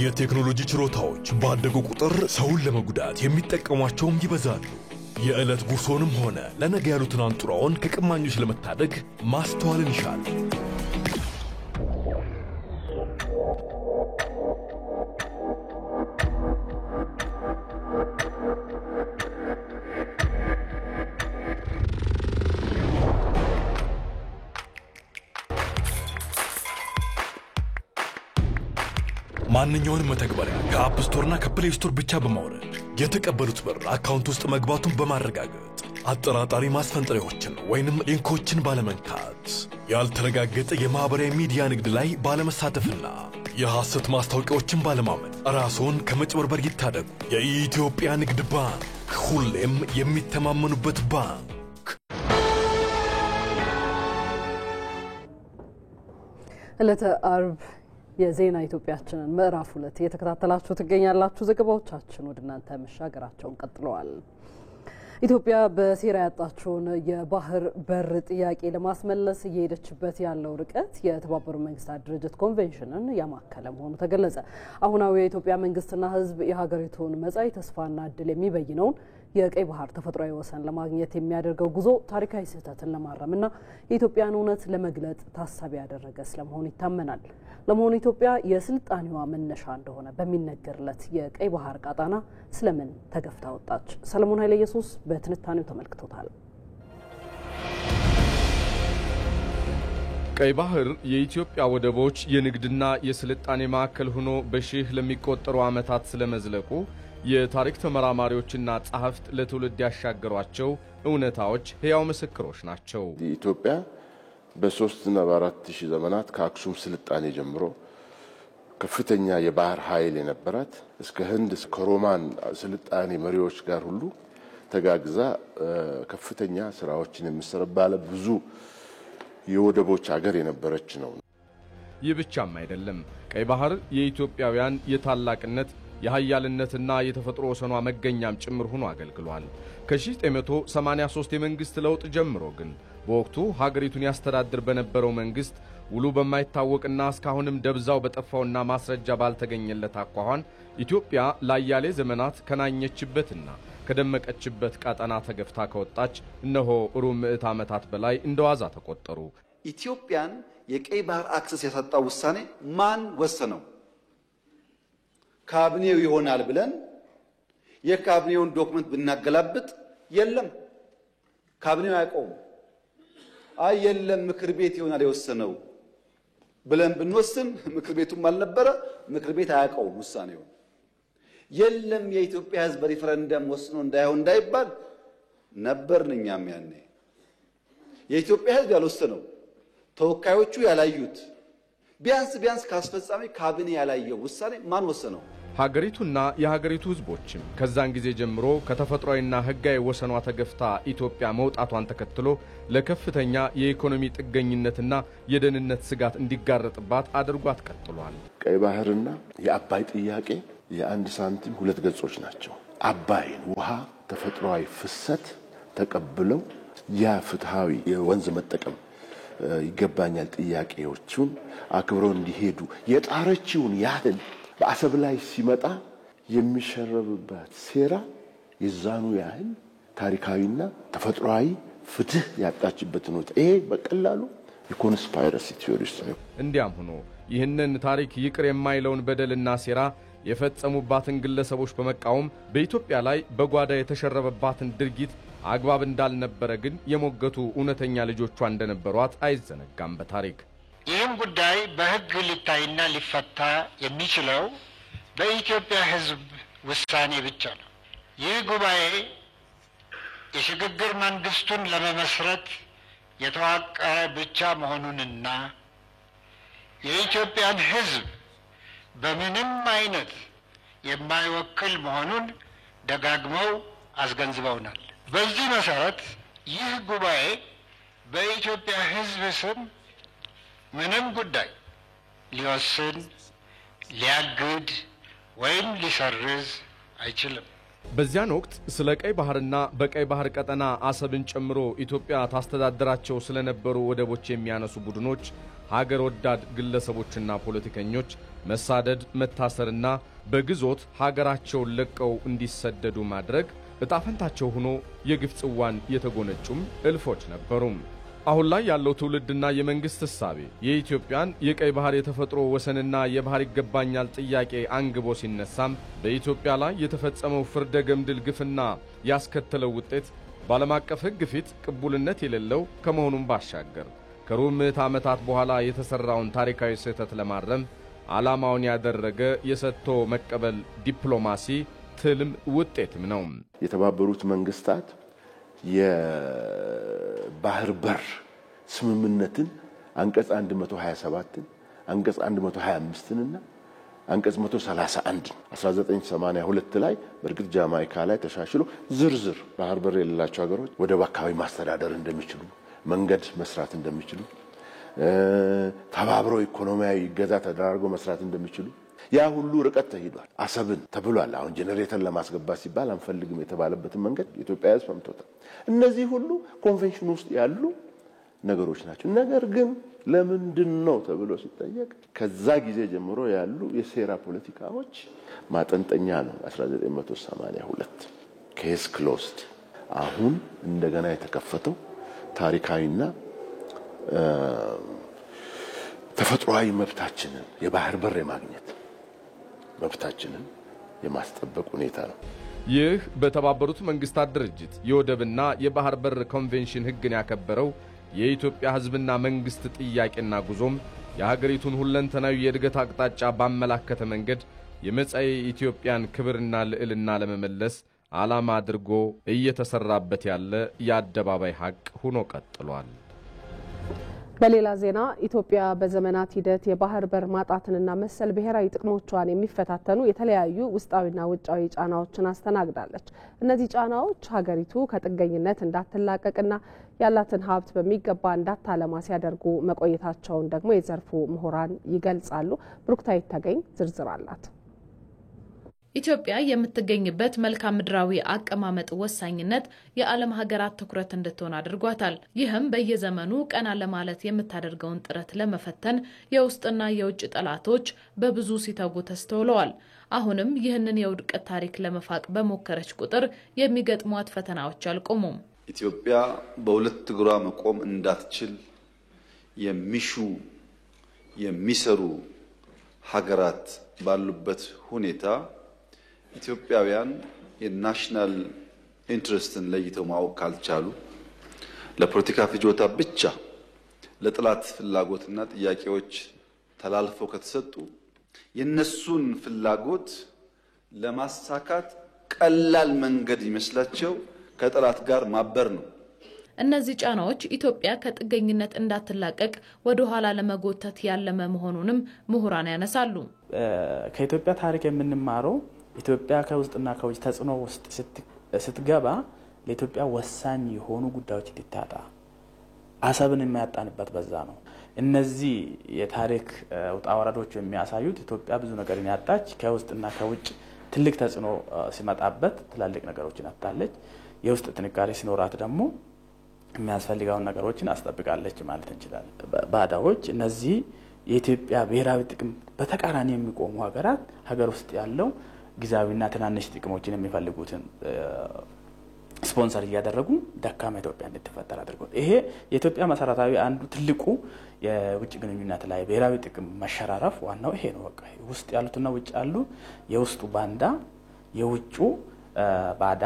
የቴክኖሎጂ ችሮታዎች ባደጉ ቁጥር ሰውን ለመጉዳት የሚጠቀሟቸውም ይበዛሉ። የዕለት ጉርሶንም ሆነ ለነገ ያሉትን አንጡራውን ከቀማኞች ለመታደግ ማስተዋልን ይሻል። ማንኛውንም መተግበሪያ ከአፕ ስቶርና ከፕሌይ ስቶር ብቻ በማውረድ የተቀበሉት ብር አካውንት ውስጥ መግባቱን በማረጋገጥ አጠራጣሪ ማስፈንጠሪያዎችን ወይንም ሊንኮችን ባለመንካት ያልተረጋገጠ የማህበራዊ ሚዲያ ንግድ ላይ ባለመሳተፍና የሐሰት ማስታወቂያዎችን ባለማመን ራስዎን ከመጭበርበር ይታደጉ። የኢትዮጵያ ንግድ ባንክ ሁሌም የሚተማመኑበት ባንክ። ዕለተ አርብ የዜና ኢትዮጵያችንን ምዕራፍ 2 እየተከታተላችሁ ትገኛላችሁ። ዘገባዎቻችን ወደ እናንተ መሻገራቸውን ቀጥለዋል። ኢትዮጵያ በሴራ ያጣችውን የባህር በር ጥያቄ ለማስመለስ እየሄደችበት ያለው ርቀት የተባበሩት መንግስታት ድርጅት ኮንቬንሽንን ያማከለ መሆኑ ተገለጸ። አሁናዊ የኢትዮጵያ መንግስትና ህዝብ የሀገሪቱን መጻኢ ተስፋና እድል የሚበይነውን የቀይ ባህር ተፈጥሯዊ ወሰን ለማግኘት የሚያደርገው ጉዞ ታሪካዊ ስህተትን ለማረምና የኢትዮጵያን እውነት ለመግለጥ ታሳቢ ያደረገ ስለመሆኑ ይታመናል። ለመሆኑ ኢትዮጵያ የስልጣኔዋ መነሻ እንደሆነ በሚነገርለት የቀይ ባህር ቀጣና ስለምን ተገፍታ ወጣች? ሰለሞን ኃይለ ኢየሱስ በትንታኔው ተመልክቶታል። ቀይ ባህር የኢትዮጵያ ወደቦች የንግድና የስልጣኔ ማዕከል ሆኖ በሺህ ለሚቆጠሩ ዓመታት ስለመዝለቁ የታሪክ ተመራማሪዎችና ጸሐፍት ለትውልድ ያሻገሯቸው እውነታዎች ሕያው ምስክሮች ናቸው። ኢትዮጵያ በ3 እና በ4 ሺህ ዘመናት ከአክሱም ስልጣኔ ጀምሮ ከፍተኛ የባህር ኃይል የነበራት እስከ ህንድ እስከ ሮማን ስልጣኔ መሪዎች ጋር ሁሉ ተጋግዛ ከፍተኛ ስራዎችን የምትሰራ ባለ ብዙ የወደቦች ሀገር የነበረች ነው። ይህ ብቻም አይደለም። ቀይ ባህር የኢትዮጵያውያን የታላቅነት የኃያልነትና የተፈጥሮ ወሰኗ መገኛም ጭምር ሆኖ አገልግሏል። ከ1983 የመንግስት ለውጥ ጀምሮ ግን በወቅቱ ሀገሪቱን ያስተዳድር በነበረው መንግስት ውሉ በማይታወቅና እስካሁንም ደብዛው በጠፋውና ማስረጃ ባልተገኘለት አኳኋን ኢትዮጵያ ለአያሌ ዘመናት ከናኘችበትና ከደመቀችበት ቀጠና ተገፍታ ከወጣች እነሆ ሩብ ምዕተ ዓመታት በላይ እንደዋዛ ተቆጠሩ። ኢትዮጵያን የቀይ ባህር አክሰስ ያሳጣው ውሳኔ ማን ወሰነው? ካቢኔው ይሆናል ብለን የካቢኔውን ዶክመንት ብናገላብጥ የለም፣ ካቢኔው አያውቀውም። አይ የለም ምክር ቤት ይሆናል የወሰነው ብለን ብንወስን ምክር ቤቱም አልነበረ፣ ምክር ቤት አያውቀውም ውሳኔው። የለም የኢትዮጵያ ሕዝብ በሪፈረንደም ወስኖ እንዳይሆን እንዳይባል ነበርን እኛም ያኔ። የኢትዮጵያ ሕዝብ ያልወሰነው ተወካዮቹ ያላዩት ቢያንስ ካስፈጻሚ ካቢኔ ያላየው ውሳኔ ማን ወሰነው? ሀገሪቱና የሀገሪቱ ህዝቦችም ከዛን ጊዜ ጀምሮ ከተፈጥሯዊና ህጋዊ ወሰኗ ተገፍታ ኢትዮጵያ መውጣቷን ተከትሎ ለከፍተኛ የኢኮኖሚ ጥገኝነትና የደህንነት ስጋት እንዲጋረጥባት አድርጓት ቀጥሏል። ቀይ ባህርና የአባይ ጥያቄ የአንድ ሳንቲም ሁለት ገጾች ናቸው። አባይን ውሃ ተፈጥሯዊ ፍሰት ተቀብለው ያ ፍትሃዊ የወንዝ መጠቀም ይገባኛል ጥያቄዎቹን አክብረው እንዲሄዱ የጣረችውን ያህል በአሰብ ላይ ሲመጣ የሚሸረብባት ሴራ የዛኑ ያህል ታሪካዊና ተፈጥሯዊ ፍትህ ያጣችበትን ነው። ይሄ በቀላሉ የኮንስፓይረሲ ቲዮሪስት ነው። እንዲያም ሆኖ ይህንን ታሪክ ይቅር የማይለውን በደልና ሴራ የፈጸሙባትን ግለሰቦች በመቃወም በኢትዮጵያ ላይ በጓዳ የተሸረበባትን ድርጊት አግባብ እንዳልነበረ ግን የሞገቱ እውነተኛ ልጆቿ እንደነበሯት አይዘነጋም በታሪክ። ይህም ጉዳይ በሕግ ሊታይና ሊፈታ የሚችለው በኢትዮጵያ ሕዝብ ውሳኔ ብቻ ነው። ይህ ጉባኤ የሽግግር መንግስቱን ለመመስረት የተዋቀረ ብቻ መሆኑንና የኢትዮጵያን ሕዝብ በምንም አይነት የማይወክል መሆኑን ደጋግመው አስገንዝበውናል። በዚህ መሰረት ይህ ጉባኤ በኢትዮጵያ ሕዝብ ስም ምንም ጉዳይ ሊወስን፣ ሊያግድ ወይም ሊሰርዝ አይችልም። በዚያን ወቅት ስለ ቀይ ባህርና በቀይ ባህር ቀጠና አሰብን ጨምሮ ኢትዮጵያ ታስተዳድራቸው ስለነበሩ ወደቦች የሚያነሱ ቡድኖች፣ ሀገር ወዳድ ግለሰቦችና ፖለቲከኞች መሳደድ፣ መታሰርና በግዞት ሀገራቸውን ለቀው እንዲሰደዱ ማድረግ እጣፈንታቸው ሆኖ የግፍ ጽዋን የተጎነጩም እልፎች ነበሩ። አሁን ላይ ያለው ትውልድና የመንግስት እሳቤ የኢትዮጵያን የቀይ ባህር የተፈጥሮ ወሰንና የባህር ይገባኛል ጥያቄ አንግቦ ሲነሳም በኢትዮጵያ ላይ የተፈጸመው ፍርደ ገምድል ግፍና ያስከተለው ውጤት በዓለም አቀፍ ሕግ ፊት ቅቡልነት የሌለው ከመሆኑም ባሻገር ከሩብ ምዕተ ዓመታት በኋላ የተሰራውን ታሪካዊ ስህተት ለማረም ዓላማውን ያደረገ የሰጥቶ መቀበል ዲፕሎማሲ ትልም ውጤትም ነው። የተባበሩት መንግስታት የባህር በር ስምምነትን አንቀጽ 127ን አንቀጽ 125ንና አንቀጽ 131 1982 ላይ በርግጥ ጃማይካ ላይ ተሻሽሎ ዝርዝር ባህር በር የሌላቸው ሀገሮች ወደብ አካባቢ ማስተዳደር እንደሚችሉ፣ መንገድ መስራት እንደሚችሉ፣ ተባብረው ኢኮኖሚያዊ ገዛ ተደራርገው መስራት እንደሚችሉ ያ ሁሉ ርቀት ተሄዷል። አሰብን ተብሏል። አሁን ጄኔሬተር ለማስገባት ሲባል አንፈልግም የተባለበትን መንገድ ኢትዮጵያ ሕዝብ ሰምቶታል። እነዚህ ሁሉ ኮንቬንሽን ውስጥ ያሉ ነገሮች ናቸው። ነገር ግን ለምንድን ነው ተብሎ ሲጠየቅ ከዛ ጊዜ ጀምሮ ያሉ የሴራ ፖለቲካዎች ማጠንጠኛ ነው። 1982 ኬስ ክሎዝድ። አሁን እንደገና የተከፈተው ታሪካዊና ተፈጥሯዊ መብታችንን የባህር በር የማግኘት መብታችንን የማስጠበቅ ሁኔታ ነው። ይህ በተባበሩት መንግስታት ድርጅት የወደብና የባህር በር ኮንቬንሽን ሕግን ያከበረው የኢትዮጵያ ሕዝብና መንግስት ጥያቄና ጉዞም የሀገሪቱን ሁለንተናዊ የእድገት አቅጣጫ ባመላከተ መንገድ የመጻኢ ኢትዮጵያን ክብርና ልዕልና ለመመለስ ዓላማ አድርጎ እየተሰራበት ያለ የአደባባይ ሐቅ ሆኖ ቀጥሏል። በሌላ ዜና ኢትዮጵያ በዘመናት ሂደት የባህር በር ማጣትንና መሰል ብሔራዊ ጥቅሞቿን የሚፈታተኑ የተለያዩ ውስጣዊና ውጫዊ ጫናዎችን አስተናግዳለች። እነዚህ ጫናዎች ሀገሪቱ ከጥገኝነት እንዳትላቀቅና ያላትን ሀብት በሚገባ እንዳታለማ ሲያደርጉ መቆየታቸውን ደግሞ የዘርፉ ምሁራን ይገልጻሉ። ብሩክታይት ተገኝ ዝርዝር አላት። ኢትዮጵያ የምትገኝበት መልክዓ ምድራዊ አቀማመጥ ወሳኝነት የዓለም ሀገራት ትኩረት እንድትሆን አድርጓታል። ይህም በየዘመኑ ቀና ለማለት የምታደርገውን ጥረት ለመፈተን የውስጥና የውጭ ጠላቶች በብዙ ሲተጉ ተስተውለዋል። አሁንም ይህንን የውድቀት ታሪክ ለመፋቅ በሞከረች ቁጥር የሚገጥሟት ፈተናዎች አልቆሙም። ኢትዮጵያ በሁለት እግሯ መቆም እንዳትችል የሚሰሩ ሀገራት ባሉበት ሁኔታ ኢትዮጵያውያን የናሽናል ኢንትረስትን ለይተው ማወቅ ካልቻሉ ለፖለቲካ ፍጆታ ብቻ ለጥላት ፍላጎትና ጥያቄዎች ተላልፈው ከተሰጡ የነሱን ፍላጎት ለማሳካት ቀላል መንገድ ይመስላቸው ከጥላት ጋር ማበር ነው። እነዚህ ጫናዎች ኢትዮጵያ ከጥገኝነት እንዳትላቀቅ ወደ ኋላ ለመጎተት ያለመ መሆኑንም ምሁራን ያነሳሉ። ከኢትዮጵያ ታሪክ የምንማረው ኢትዮጵያ ከውስጥና ከውጭ ተጽዕኖ ውስጥ ስትገባ ለኢትዮጵያ ወሳኝ የሆኑ ጉዳዮች እንድታጣ አሰብን የሚያጣንበት በዛ ነው። እነዚህ የታሪክ ውጣ ወረዶች የሚያሳዩት ኢትዮጵያ ብዙ ነገርን ያጣች ከውስጥና ከውጭ ትልቅ ተጽዕኖ ሲመጣበት ትላልቅ ነገሮችን አጣለች። የውስጥ ጥንካሬ ሲኖራት ደግሞ የሚያስፈልጋውን ነገሮችን አስጠብቃለች ማለት እንችላለን። ባዳዎች እነዚህ የኢትዮጵያ ብሔራዊ ጥቅም በተቃራኒ የሚቆሙ ሀገራት ሀገር ውስጥ ያለው ግዛዊና ትናንሽ ጥቅሞችን የሚፈልጉትን ስፖንሰር እያደረጉ ደካማ ኢትዮጵያ እንድትፈጠር አድርጎ ይሄ የኢትዮጵያ መሰረታዊ አንዱ ትልቁ የውጭ ግንኙነት ላይ ብሔራዊ ጥቅም መሸራረፍ ዋናው ይሄ ነው። በቃ ውስጥ ያሉትና ውጭ ያሉ የውስጡ ባንዳ የውጩ ባዳ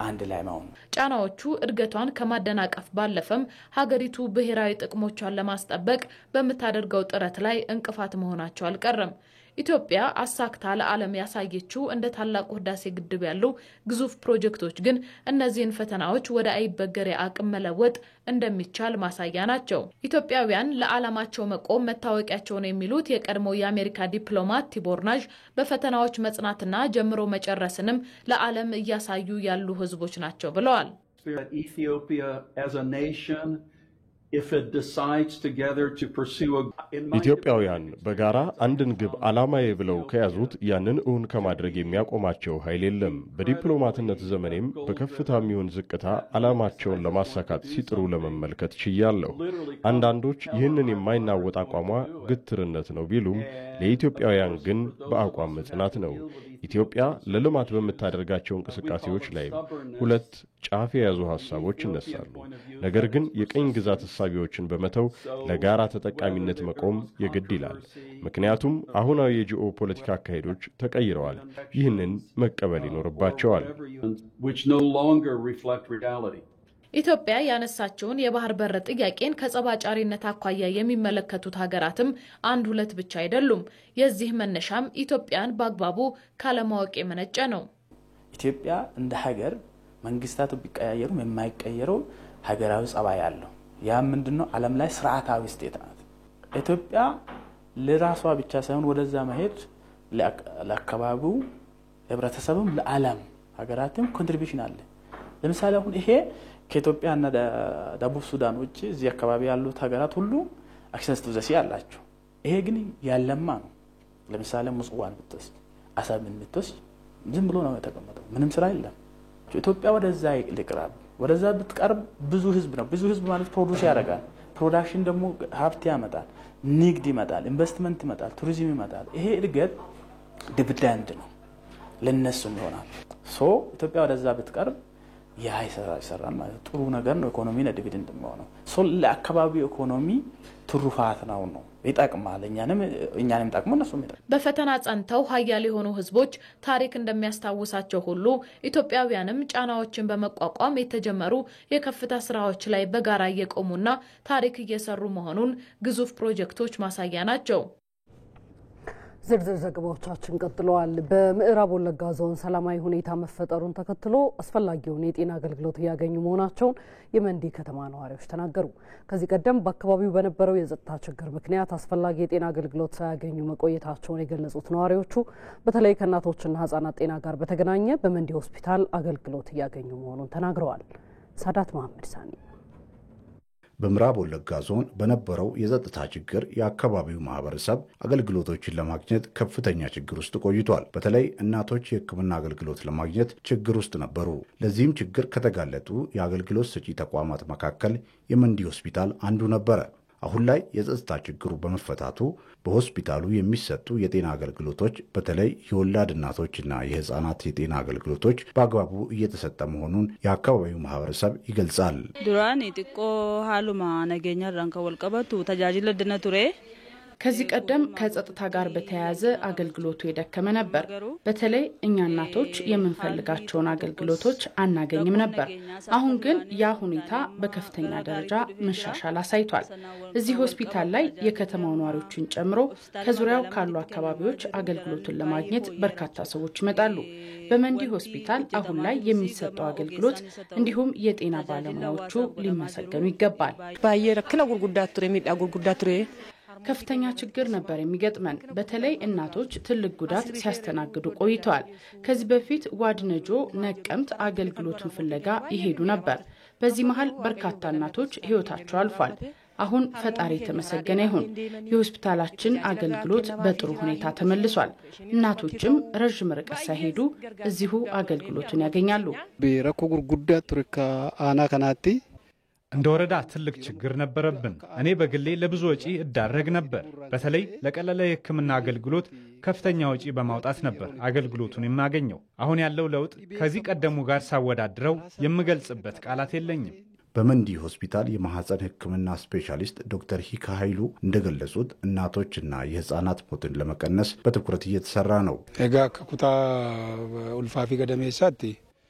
አንድ ላይ መሆኑ ጫናዎቹ እድገቷን ከማደናቀፍ ባለፈም ሀገሪቱ ብሔራዊ ጥቅሞቿን ለማስጠበቅ በምታደርገው ጥረት ላይ እንቅፋት መሆናቸው አልቀረም። ኢትዮጵያ አሳክታ ለዓለም ያሳየችው እንደ ታላቁ ህዳሴ ግድብ ያሉ ግዙፍ ፕሮጀክቶች ግን እነዚህን ፈተናዎች ወደ አይበገሬ አቅም መለወጥ እንደሚቻል ማሳያ ናቸው። ኢትዮጵያውያን ለዓላማቸው መቆም መታወቂያቸው ነው የሚሉት የቀድሞው የአሜሪካ ዲፕሎማት ቲቦር ናዥ በፈተናዎች መጽናትና ጀምሮ መጨረስንም ለዓለም እያሳዩ ያሉ ህዝቦች ናቸው ብለዋል። ኢትዮጵያውያን በጋራ አንድን ግብ ዓላማዬ ብለው ከያዙት ያንን እውን ከማድረግ የሚያቆማቸው ኃይል የለም። በዲፕሎማትነት ዘመኔም በከፍታም ይሁን ዝቅታ ዓላማቸውን ለማሳካት ሲጥሩ ለመመልከት ችያለሁ። አንዳንዶች ይህንን የማይናወጥ አቋሟ ግትርነት ነው ቢሉም ለኢትዮጵያውያን ግን በአቋም መጽናት ነው። ኢትዮጵያ ለልማት በምታደርጋቸው እንቅስቃሴዎች ላይ ሁለት ጫፍ የያዙ ሐሳቦች ይነሳሉ። ነገር ግን የቀኝ ግዛት ሐሳቢዎችን በመተው ለጋራ ተጠቃሚነት መቆም የግድ ይላል። ምክንያቱም አሁናዊ የጂኦ ፖለቲካ አካሄዶች ተቀይረዋል። ይህንን መቀበል ይኖርባቸዋል። ኢትዮጵያ ያነሳቸውን የባህር በር ጥያቄን ከጸባጫሪነት አኳያ የሚመለከቱት ሀገራትም አንድ ሁለት ብቻ አይደሉም። የዚህ መነሻም ኢትዮጵያን በአግባቡ ካለማወቅ የመነጨ ነው። ኢትዮጵያ እንደ ሀገር መንግስታቱ ቢቀያየሩም የማይቀየረው ሀገራዊ ጸባይ አለው። ያ ምንድነው? ዓለም ላይ ስርዓታዊ ስቴት ናት። ኢትዮጵያ ለራሷ ብቻ ሳይሆን ወደዛ መሄድ ለአካባቢው ህብረተሰብም ለዓለም ሀገራትም ኮንትሪቢዩሽን አለ። ለምሳሌ አሁን ይሄ ከኢትዮጵያና ደቡብ ሱዳን ውጪ እዚህ አካባቢ ያሉት ሀገራት ሁሉ አክሰስ ቱ ዘ ሲ አላቸው። ይሄ ግን ያለማ ነው። ለምሳሌ ምጽዋን ብትወስድ አሰብን ብትወስድ ዝም ብሎ ነው የተቀመጠው። ምንም ስራ የለም። ኢትዮጵያ ወደዛ ይቅርብ ወደዛ ብትቀርብ ብዙ ህዝብ ነው። ብዙ ህዝብ ማለት ፕሮዲዩስ ያደርጋል። ፕሮዳክሽን ደግሞ ሀብት ያመጣል፣ ንግድ ይመጣል፣ ኢንቨስትመንት ይመጣል፣ ቱሪዝም ይመጣል። ይሄ እድገት ዲቪደንድ ነው ለነሱም ይሆናል። ኢትዮጵያ ወደዛ ብትቀርብ ያ ይሰራል ማለት ጥሩ ነገር ነው። ኢኮኖሚ ለዲቪደንድ የሚሆነው ለአካባቢው ኢኮኖሚ ትሩፋት ነው ይጠቅማል። እኛንም ጠቅሞ እነሱም ይጠቅማል። በፈተና ጸንተው ሀያል የሆኑ ህዝቦች ታሪክ እንደሚያስታውሳቸው ሁሉ ኢትዮጵያውያንም ጫናዎችን በመቋቋም የተጀመሩ የከፍታ ስራዎች ላይ በጋራ እየቆሙና ታሪክ እየሰሩ መሆኑን ግዙፍ ፕሮጀክቶች ማሳያ ናቸው። ዝርዝር ዘገባዎቻችን ቀጥለዋል። በምዕራብ ወለጋ ዞን ሰላማዊ ሁኔታ መፈጠሩን ተከትሎ አስፈላጊውን የጤና አገልግሎት እያገኙ መሆናቸውን የመንዲ ከተማ ነዋሪዎች ተናገሩ። ከዚህ ቀደም በአካባቢው በነበረው የጸጥታ ችግር ምክንያት አስፈላጊ የጤና አገልግሎት ሳያገኙ መቆየታቸውን የገለጹት ነዋሪዎቹ በተለይ ከእናቶችና ህጻናት ጤና ጋር በተገናኘ በመንዲ ሆስፒታል አገልግሎት እያገኙ መሆኑን ተናግረዋል። ሳዳት መሐመድ ሳኒ በምዕራብ ወለጋ ዞን በነበረው የጸጥታ ችግር የአካባቢው ማህበረሰብ አገልግሎቶችን ለማግኘት ከፍተኛ ችግር ውስጥ ቆይቷል። በተለይ እናቶች የሕክምና አገልግሎት ለማግኘት ችግር ውስጥ ነበሩ። ለዚህም ችግር ከተጋለጡ የአገልግሎት ሰጪ ተቋማት መካከል የመንዲ ሆስፒታል አንዱ ነበረ። አሁን ላይ የጸጥታ ችግሩ በመፈታቱ በሆስፒታሉ የሚሰጡ የጤና አገልግሎቶች በተለይ የወላድ እናቶችና የህፃናት የጤና አገልግሎቶች በአግባቡ እየተሰጠ መሆኑን የአካባቢው ማህበረሰብ ይገልጻል። ዱራን ጥቆ ሃሉማ ነገኛ ራንከ ወልቀበቱ ተጃጅለ ድነቱሬ ከዚህ ቀደም ከጸጥታ ጋር በተያያዘ አገልግሎቱ የደከመ ነበር። በተለይ እኛ እናቶች የምንፈልጋቸውን አገልግሎቶች አናገኝም ነበር። አሁን ግን ያ ሁኔታ በከፍተኛ ደረጃ መሻሻል አሳይቷል። እዚህ ሆስፒታል ላይ የከተማው ነዋሪዎችን ጨምሮ ከዙሪያው ካሉ አካባቢዎች አገልግሎቱን ለማግኘት በርካታ ሰዎች ይመጣሉ። በመንዲ ሆስፒታል አሁን ላይ የሚሰጠው አገልግሎት እንዲሁም የጤና ባለሙያዎቹ ሊመሰገኑ ይገባል። ባየረክለ ጉርጉዳቱሬ ሚዳ ጉርጉዳቱሬ ከፍተኛ ችግር ነበር የሚገጥመን። በተለይ እናቶች ትልቅ ጉዳት ሲያስተናግዱ ቆይተዋል። ከዚህ በፊት ዋድነጆ፣ ነቀምት አገልግሎቱን ፍለጋ ይሄዱ ነበር። በዚህ መሃል በርካታ እናቶች ህይወታቸው አልፏል። አሁን ፈጣሪ የተመሰገነ ይሁን፣ የሆስፒታላችን አገልግሎት በጥሩ ሁኔታ ተመልሷል። እናቶችም ረጅም ርቀት ሳይሄዱ እዚሁ አገልግሎቱን ያገኛሉ። በረኮ ጉርጉዳት ቱርካ አና ከናቲ እንደ ወረዳ ትልቅ ችግር ነበረብን። እኔ በግሌ ለብዙ ወጪ እዳረግ ነበር። በተለይ ለቀለለ የሕክምና አገልግሎት ከፍተኛ ወጪ በማውጣት ነበር አገልግሎቱን የማገኘው። አሁን ያለው ለውጥ ከዚህ ቀደሙ ጋር ሳወዳድረው የምገልጽበት ቃላት የለኝም። በመንዲ ሆስፒታል የማህፀን ሕክምና ስፔሻሊስት ዶክተር ሂካ ኃይሉ እንደገለጹት እናቶችና የህፃናት ሞትን ለመቀነስ በትኩረት እየተሰራ ነው። ኤጋ ከኩታ ኡልፋፊ ገደሜሳቲ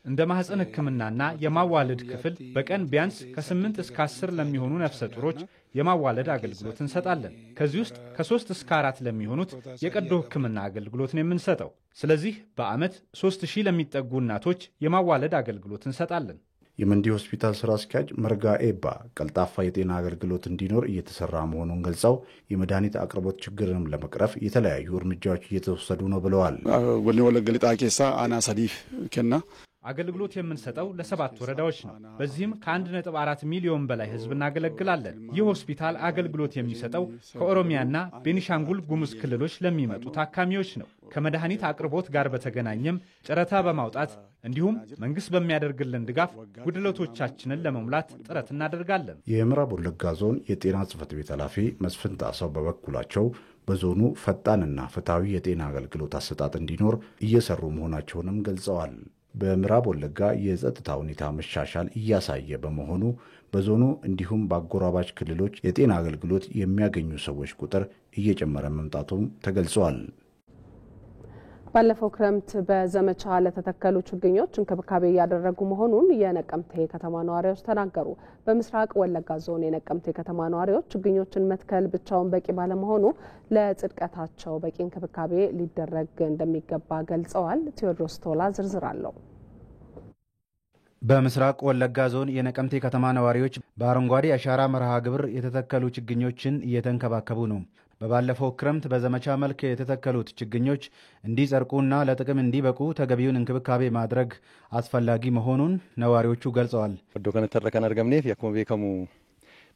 እንደ ማህፀን ሕክምናና የማዋለድ ክፍል በቀን ቢያንስ ከ8 እስከ 10 ለሚሆኑ ነፍሰ ጡሮች የማዋለድ አገልግሎት እንሰጣለን። ከዚህ ውስጥ ከ3 እስከ 4 ለሚሆኑት የቀዶ ሕክምና አገልግሎት ነው የምንሰጠው። ስለዚህ በአመት 3000 ለሚጠጉ እናቶች የማዋለድ አገልግሎት እንሰጣለን። የመንዲ ሆስፒታል ስራ አስኪያጅ መርጋ ኤባ ቀልጣፋ የጤና አገልግሎት እንዲኖር እየተሰራ መሆኑን ገልጸው የመድኃኒት አቅርቦት ችግርንም ለመቅረፍ የተለያዩ እርምጃዎች እየተወሰዱ ነው ብለዋል። ወልኔ ወለጋ ሊጣ ኬሳ አና ሰዲፍ ከና አገልግሎት የምንሰጠው ለ7 ወረዳዎች ነው። በዚህም ከ1.4 ሚሊዮን በላይ ህዝብ እናገለግላለን። ይህ ሆስፒታል አገልግሎት የሚሰጠው ከኦሮሚያና ቤኒሻንጉል ጉሙዝ ክልሎች ለሚመጡ ታካሚዎች ነው። ከመድኃኒት አቅርቦት ጋር በተገናኘም ጨረታ በማውጣት እንዲሁም መንግስት በሚያደርግልን ድጋፍ ጉድለቶቻችንን ለመሙላት ጥረት እናደርጋለን። የምዕራብ ወለጋ ዞን የጤና ጽሕፈት ቤት ኃላፊ መስፍን ጣሰው በበኩላቸው በዞኑ ፈጣንና ፍትሐዊ የጤና አገልግሎት አሰጣጥ እንዲኖር እየሰሩ መሆናቸውንም ገልጸዋል። በምዕራብ ወለጋ የጸጥታ ሁኔታ መሻሻል እያሳየ በመሆኑ በዞኑ እንዲሁም በአጎራባች ክልሎች የጤና አገልግሎት የሚያገኙ ሰዎች ቁጥር እየጨመረ መምጣቱም ተገልጿል። ባለፈው ክረምት በዘመቻ ለተተከሉ ችግኞች እንክብካቤ እያደረጉ መሆኑን የነቀምቴ ከተማ ነዋሪዎች ተናገሩ። በምስራቅ ወለጋ ዞን የነቀምቴ ከተማ ነዋሪዎች ችግኞችን መትከል ብቻውን በቂ ባለመሆኑ ለጽድቀታቸው በቂ እንክብካቤ ሊደረግ እንደሚገባ ገልጸዋል። ቴዎድሮስ ቶላ ዝርዝር አለው። በምስራቅ ወለጋ ዞን የነቀምቴ ከተማ ነዋሪዎች በአረንጓዴ አሻራ መርሃ ግብር የተተከሉ ችግኞችን እየተንከባከቡ ነው። በባለፈው ክረምት በዘመቻ መልክ የተተከሉት ችግኞች እንዲጸድቁና ለጥቅም እንዲበቁ ተገቢውን እንክብካቤ ማድረግ አስፈላጊ መሆኑን ነዋሪዎቹ ገልጸዋል። ወዶ ከነተረከን አርገምኔፍ ያኮም ቤከሙ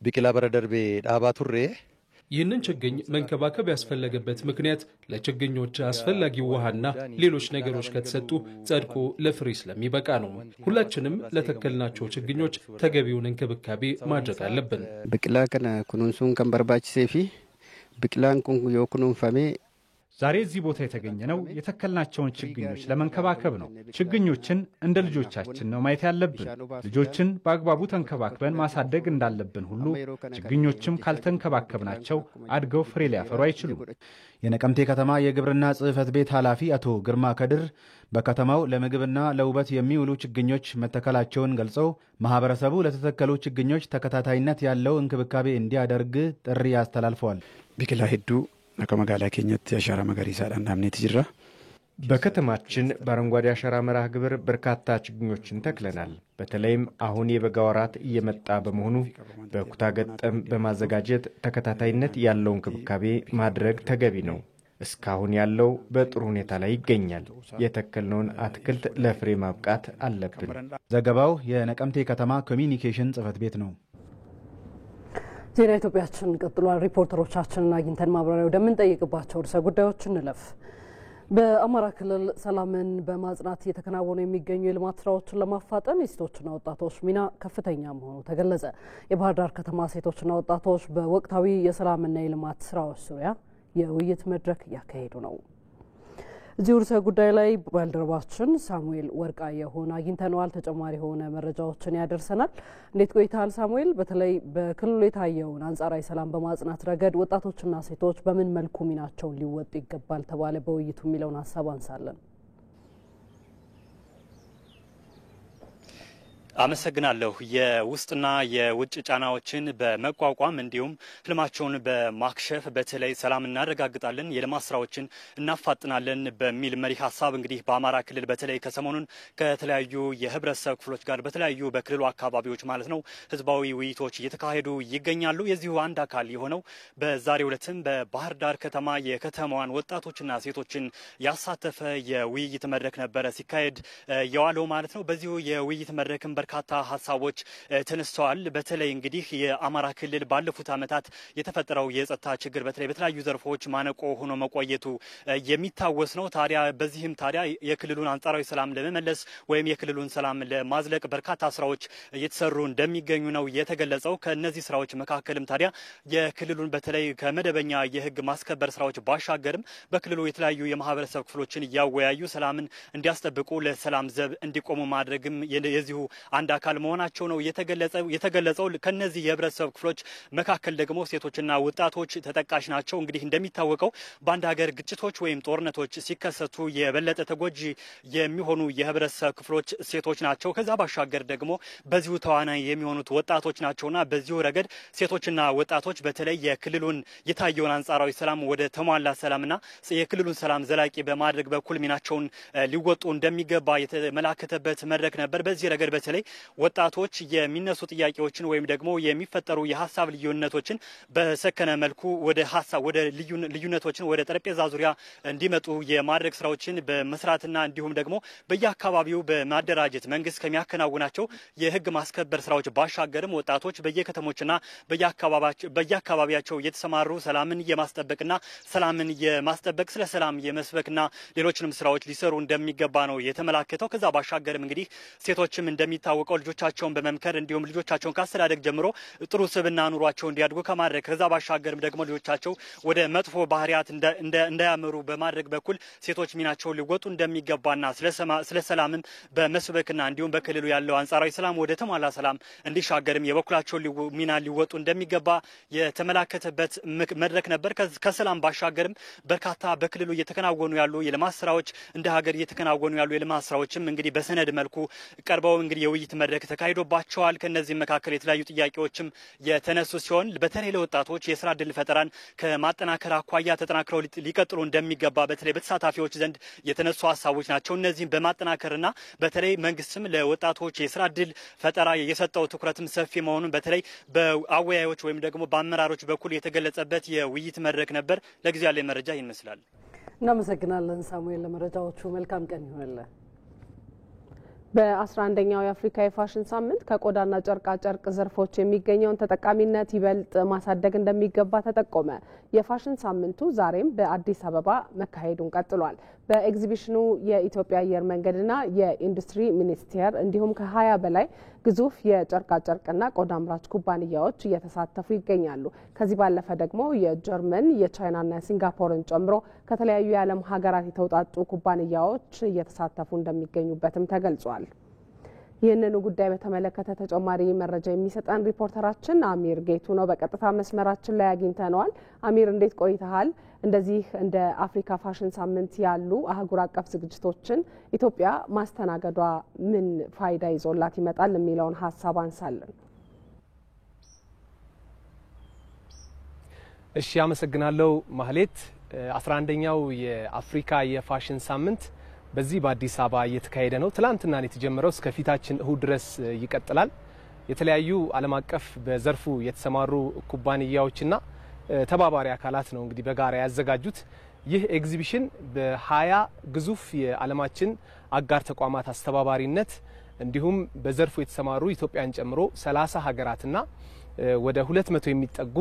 ቢቂላ በረደርቤ ዳባ ቱሬ ይህንን ችግኝ መንከባከብ ያስፈለገበት ምክንያት ለችግኞች አስፈላጊ ውሃና ሌሎች ነገሮች ከተሰጡ ጸድቆ ለፍሬ ስለሚበቃ ነው። ሁላችንም ለተከልናቸው ችግኞች ተገቢውን እንክብካቤ ማድረግ አለብን። ብቅላ ከነ ኩኑንሱን ከንበርባችሴፊ ብቅላን ኩን የኩኑንፈሜ ዛሬ እዚህ ቦታ የተገኘነው የተከልናቸውን ችግኞች ለመንከባከብ ነው። ችግኞችን እንደ ልጆቻችን ነው ማየት ያለብን። ልጆችን በአግባቡ ተንከባክበን ማሳደግ እንዳለብን ሁሉ ችግኞችም ካልተንከባከብናቸው አድገው ፍሬ ሊያፈሩ አይችሉም። የነቀምቴ ከተማ የግብርና ጽሕፈት ቤት ኃላፊ አቶ ግርማ ከድር በከተማው ለምግብና ለውበት የሚውሉ ችግኞች መተከላቸውን ገልጸው ማህበረሰቡ ለተተከሉ ችግኞች ተከታታይነት ያለው እንክብካቤ እንዲያደርግ ጥሪ አስተላልፈዋል። ቢቅላ ሄዱ ነከመጋላ ኬኘት አሻራ መገሪሳ ዳንዳምኔት ጅራ በከተማችን በአረንጓዴ አሻራ መርሃ ግብር በርካታ ችግኞችን ተክለናል። በተለይም አሁን የበጋ ወራት እየመጣ በመሆኑ በኩታ ገጠም በማዘጋጀት ተከታታይነት ያለው እንክብካቤ ማድረግ ተገቢ ነው። እስካሁን ያለው በጥሩ ሁኔታ ላይ ይገኛል። የተከልነውን አትክልት ለፍሬ ማብቃት አለብን። ዘገባው የነቀምቴ ከተማ ኮሚኒኬሽን ጽሕፈት ቤት ነው። ዜና ኢትዮጵያችን ቀጥሏል። ሪፖርተሮቻችንን አግኝተን ማብራሪያ ወደምንጠይቅባቸው ርዕሰ ጉዳዮች እንለፍ። በአማራ ክልል ሰላምን በማጽናት እየተከናወኑ የሚገኙ የልማት ስራዎችን ለማፋጠን የሴቶችና ወጣቶች ሚና ከፍተኛ መሆኑ ተገለጸ። የባህር ዳር ከተማ ሴቶችና ወጣቶች በወቅታዊ የሰላምና የልማት ስራዎች ዙሪያ የውይይት መድረክ እያካሄዱ ነው። እዚህ ርዕሰ ጉዳይ ላይ ባልደረባችን ሳሙኤል ወርቃየሁን አግኝተነዋል። ተጨማሪ የሆነ መረጃዎችን ያደርሰናል። እንዴት ቆይተሃል ሳሙኤል? በተለይ በክልሉ የታየውን አንጻራዊ ሰላም በማጽናት ረገድ ወጣቶችና ሴቶች በምን መልኩ ሚናቸውን ሊወጡ ይገባል ተባለ በውይይቱ የሚለውን ሀሳብ አንሳለን። አመሰግናለሁ። የውስጥና የውጭ ጫናዎችን በመቋቋም እንዲሁም ህልማቸውን በማክሸፍ በተለይ ሰላም እናረጋግጣለን፣ የልማት ስራዎችን እናፋጥናለን በሚል መሪ ሀሳብ እንግዲህ በአማራ ክልል በተለይ ከሰሞኑን ከተለያዩ የህብረተሰብ ክፍሎች ጋር በተለያዩ በክልሉ አካባቢዎች ማለት ነው ህዝባዊ ውይይቶች እየተካሄዱ ይገኛሉ። የዚሁ አንድ አካል የሆነው በዛሬው ዕለትም በባህር ዳር ከተማ የከተማዋን ወጣቶችና ሴቶችን ያሳተፈ የውይይት መድረክ ነበረ ሲካሄድ የዋለው ማለት ነው። በዚሁ የውይይት መድረክም በርካታ ሀሳቦች ተነስተዋል። በተለይ እንግዲህ የአማራ ክልል ባለፉት ዓመታት የተፈጠረው የጸጥታ ችግር በተለይ በተለያዩ ዘርፎች ማነቆ ሆኖ መቆየቱ የሚታወስ ነው። በዚህም የክልሉን አንጻራዊ ሰላም ለመመለስ ወይም የክልሉን ሰላም ለማዝለቅ በርካታ ስራዎች እየተሰሩ እንደሚገኙ ነው የተገለጸው። ከነዚህ ስራዎች መካከልም የክልሉን በተለይ ከመደበኛ የህግ ማስከበር ስራዎች ባሻገርም በክልሉ የተለያዩ የማህበረሰብ ክፍሎችን እያወያዩ ሰላምን እንዲያስጠብቁ ለሰላም ዘብ እንዲቆሙ ማድረግም የዚሁ አንድ አካል መሆናቸው ነው የተገለጸው። ከነዚህ የህብረተሰብ ክፍሎች መካከል ደግሞ ሴቶችና ወጣቶች ተጠቃሽ ናቸው። እንግዲህ እንደሚታወቀው በአንድ ሀገር ግጭቶች ወይም ጦርነቶች ሲከሰቱ የበለጠ ተጎጂ የሚሆኑ የህብረተሰብ ክፍሎች ሴቶች ናቸው። ከዛ ባሻገር ደግሞ በዚሁ ተዋናይ የሚሆኑት ወጣቶች ናቸውና በዚሁ ረገድ ሴቶችና ወጣቶች በተለይ የክልሉን የታየውን አንጻራዊ ሰላም ወደ ተሟላ ሰላምና የክልሉን ሰላም ዘላቂ በማድረግ በኩል ሚናቸውን ሊወጡ እንደሚገባ የተመላከተበት መድረክ ነበር። በዚህ ረገድ በተለይ ወጣቶች የሚነሱ ጥያቄዎችን ወይም ደግሞ የሚፈጠሩ የሀሳብ ልዩነቶችን በሰከነ መልኩ ወደ ልዩነቶችን ወደ ጠረጴዛ ዙሪያ እንዲመጡ የማድረግ ስራዎችን በመስራትና እንዲሁም ደግሞ በየአካባቢው በማደራጀት መንግስት ከሚያከናውናቸው የህግ ማስከበር ስራዎች ባሻገርም ወጣቶች በየከተሞችና በየአካባቢያቸው የተሰማሩ ሰላምን የማስጠበቅና ሰላምን የማስጠበቅ ስለ ሰላም የመስበክና ሌሎችንም ስራዎች ሊሰሩ እንደሚገባ ነው የተመላከተው። ከዛ ባሻገርም እንግዲህ ሴቶችም እንደሚታወቀው ልጆቻቸውን በመምከር እንዲሁም ልጆቻቸውን ካስተዳደግ ጀምሮ ጥሩ ስብዕና ኑሯቸው እንዲያድጉ ከማድረግ ከዛ ባሻገርም ደግሞ ልጆቻቸው ወደ መጥፎ ባህሪያት እንዳያመሩ በማድረግ በኩል ሴቶች ሚናቸውን ሊወጡ እንደሚገባና ስለ ሰላምም በመስበክና እንዲሁም በክልሉ ያለው አንጻራዊ ሰላም ወደ ተሟላ ሰላም እንዲሻገርም የበኩላቸውን ሚና ሊወጡ እንደሚገባ የተመላከተበት መድረክ ነበር። ከሰላም ባሻገርም በርካታ በክልሉ እየተከናወኑ ያሉ የልማት ስራዎች እንደ ሀገር እየተከናወኑ ያሉ የልማት ስራዎችም እንግዲህ በሰነድ መልኩ ቀርበው እንግዲህ የውይይት መድረክ ተካሂዶባቸዋል። ከነዚህ መካከል የተለያዩ ጥያቄዎችም የተነሱ ሲሆን በተለይ ለወጣቶች የስራ ዕድል ፈጠራን ከማጠናከር አኳያ ተጠናክረው ሊቀጥሉ እንደሚገባ በተለይ በተሳታፊዎች ዘንድ የተነሱ ሀሳቦች ናቸው። እነዚህም በማጠናከርና በተለይ መንግስትም ለወጣቶች የስራ ዕድል ፈጠራ የሰጠው ትኩረትም ሰፊ መሆኑን በተለይ በአወያዮች ወይም ደግሞ በአመራሮች በኩል የተገለጸበት የውይይት መድረክ ነበር። ለጊዜው ያለ መረጃ ይመስላል። እናመሰግናለን ሳሙኤል ለመረጃዎቹ። መልካም ቀን ይሁንልህ። በ11ኛው የአፍሪካ የፋሽን ሳምንት ከቆዳና ጨርቃ ጨርቅ ዘርፎች የሚገኘውን ተጠቃሚነት ይበልጥ ማሳደግ እንደሚገባ ተጠቆመ። የፋሽን ሳምንቱ ዛሬም በአዲስ አበባ መካሄዱን ቀጥሏል። በኤግዚቢሽኑ የኢትዮጵያ አየር መንገድና የኢንዱስትሪ ሚኒስቴር እንዲሁም ከ20 በላይ ግዙፍ የጨርቃ ጨርቅና ቆዳ አምራች ኩባንያዎች እየተሳተፉ ይገኛሉ። ከዚህ ባለፈ ደግሞ የጀርመን የቻይናና ሲንጋፖርን ጨምሮ ከተለያዩ የዓለም ሀገራት የተውጣጡ ኩባንያዎች እየተሳተፉ እንደሚገኙበትም ተገልጿል። ይህንኑ ጉዳይ በተመለከተ ተጨማሪ መረጃ የሚሰጠን ሪፖርተራችን አሚር ጌቱ ነው። በቀጥታ መስመራችን ላይ አግኝተነዋል። አሚር እንዴት ቆይተሃል? እንደዚህ እንደ አፍሪካ ፋሽን ሳምንት ያሉ አህጉር አቀፍ ዝግጅቶችን ኢትዮጵያ ማስተናገዷ ምን ፋይዳ ይዞላት ይመጣል የሚለውን ሀሳብ አንሳለን። እሺ፣ አመሰግናለሁ ማህሌት። 11ኛው የአፍሪካ የፋሽን ሳምንት በዚህ በአዲስ አበባ እየተካሄደ ነው። ትላንትና ነው የተጀመረው፣ እስከ ፊታችን እሁድ ድረስ ይቀጥላል። የተለያዩ ዓለም አቀፍ በዘርፉ የተሰማሩ ኩባንያዎችና ተባባሪ አካላት ነው እንግዲህ በጋራ ያዘጋጁት። ይህ ኤግዚቢሽን በ20 ግዙፍ የዓለማችን አጋር ተቋማት አስተባባሪነት እንዲሁም በዘርፉ የተሰማሩ ኢትዮጵያን ጨምሮ 30 ሀገራትና ወደ 200 የሚጠጉ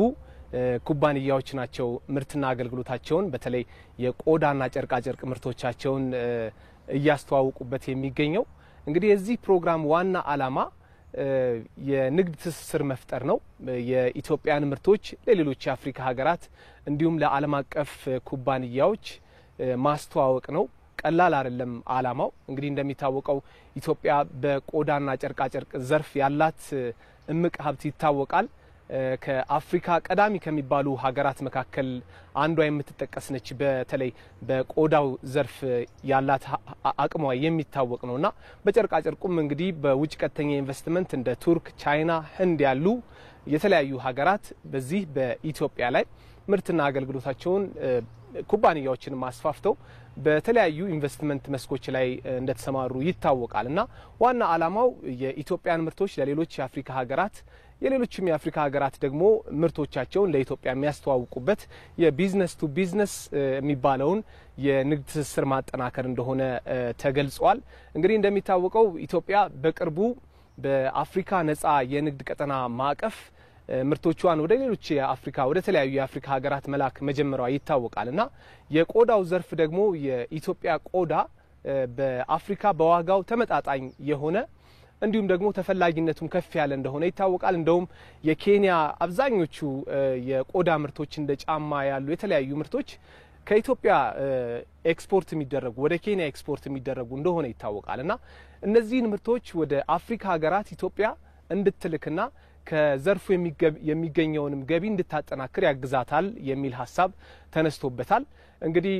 ኩባንያዎች ናቸው ምርትና አገልግሎታቸውን በተለይ የቆዳና ጨርቃ ጨርቅ ምርቶቻቸውን እያስተዋወቁበት የሚገኘው። እንግዲህ የዚህ ፕሮግራም ዋና ዓላማ የንግድ ትስስር መፍጠር ነው። የኢትዮጵያን ምርቶች ለሌሎች የአፍሪካ ሀገራት እንዲሁም ለዓለም አቀፍ ኩባንያዎች ማስተዋወቅ ነው። ቀላል አይደለም ዓላማው። እንግዲህ እንደሚታወቀው ኢትዮጵያ በቆዳና ጨርቃ ጨርቅ ዘርፍ ያላት እምቅ ሀብት ይታወቃል። ከአፍሪካ ቀዳሚ ከሚባሉ ሀገራት መካከል አንዷ የምትጠቀስ ነች። በተለይ በቆዳው ዘርፍ ያላት አቅሟ የሚታወቅ ነውና በጨርቃ ጨርቁም እንግዲህ በውጭ ቀጥተኛ ኢንቨስትመንት እንደ ቱርክ፣ ቻይና፣ ህንድ ያሉ የተለያዩ ሀገራት በዚህ በኢትዮጵያ ላይ ምርትና አገልግሎታቸውን ኩባንያዎችን ማስፋፍተው በተለያዩ ኢንቨስትመንት መስኮች ላይ እንደተሰማሩ ይታወቃልና ዋና ዓላማው የኢትዮጵያን ምርቶች ለሌሎች የአፍሪካ ሀገራት የሌሎችም የአፍሪካ ሀገራት ደግሞ ምርቶቻቸውን ለኢትዮጵያ የሚያስተዋውቁበት የቢዝነስ ቱ ቢዝነስ የሚባለውን የንግድ ትስስር ማጠናከር እንደሆነ ተገልጿል። እንግዲህ እንደሚታወቀው ኢትዮጵያ በቅርቡ በአፍሪካ ነጻ የንግድ ቀጠና ማዕቀፍ ምርቶቿን ወደ ሌሎች የአፍሪካ ወደ ተለያዩ የአፍሪካ ሀገራት መላክ መጀመሪያ ይታወቃልና የቆዳው ዘርፍ ደግሞ የኢትዮጵያ ቆዳ በአፍሪካ በዋጋው ተመጣጣኝ የሆነ እንዲሁም ደግሞ ተፈላጊነቱም ከፍ ያለ እንደሆነ ይታወቃል። እንደውም የኬንያ አብዛኞቹ የቆዳ ምርቶች እንደ ጫማ ያሉ የተለያዩ ምርቶች ከኢትዮጵያ ኤክስፖርት የሚደረጉ ወደ ኬንያ ኤክስፖርት የሚደረጉ እንደሆነ ይታወቃልና እነዚህን ምርቶች ወደ አፍሪካ ሀገራት ኢትዮጵያ እንድትልክና ከዘርፉ የሚገኘውንም ገቢ እንድታጠናክር ያግዛታል የሚል ሀሳብ ተነስቶበታል። እንግዲህ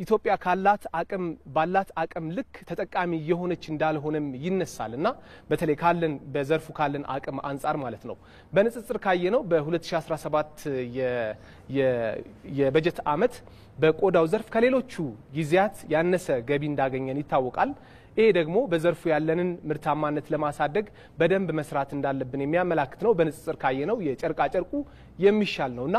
ኢትዮጵያ ባላት አቅም ልክ ተጠቃሚ የሆነች እንዳልሆነም ይነሳልና በተለይ ካለን በዘርፉ ካለን አቅም አንጻር ማለት ነው። በንጽጽር ካየነው በ2017 የበጀት ዓመት በቆዳው ዘርፍ ከሌሎቹ ጊዜያት ያነሰ ገቢ እንዳገኘን ይታወቃል። ይሄ ደግሞ በዘርፉ ያለንን ምርታማነት ለማሳደግ በደንብ መስራት እንዳለብን የሚያመላክት ነው። በንጽጽር ካየነው የጨርቃ ጨርቁ የሚሻል ነውና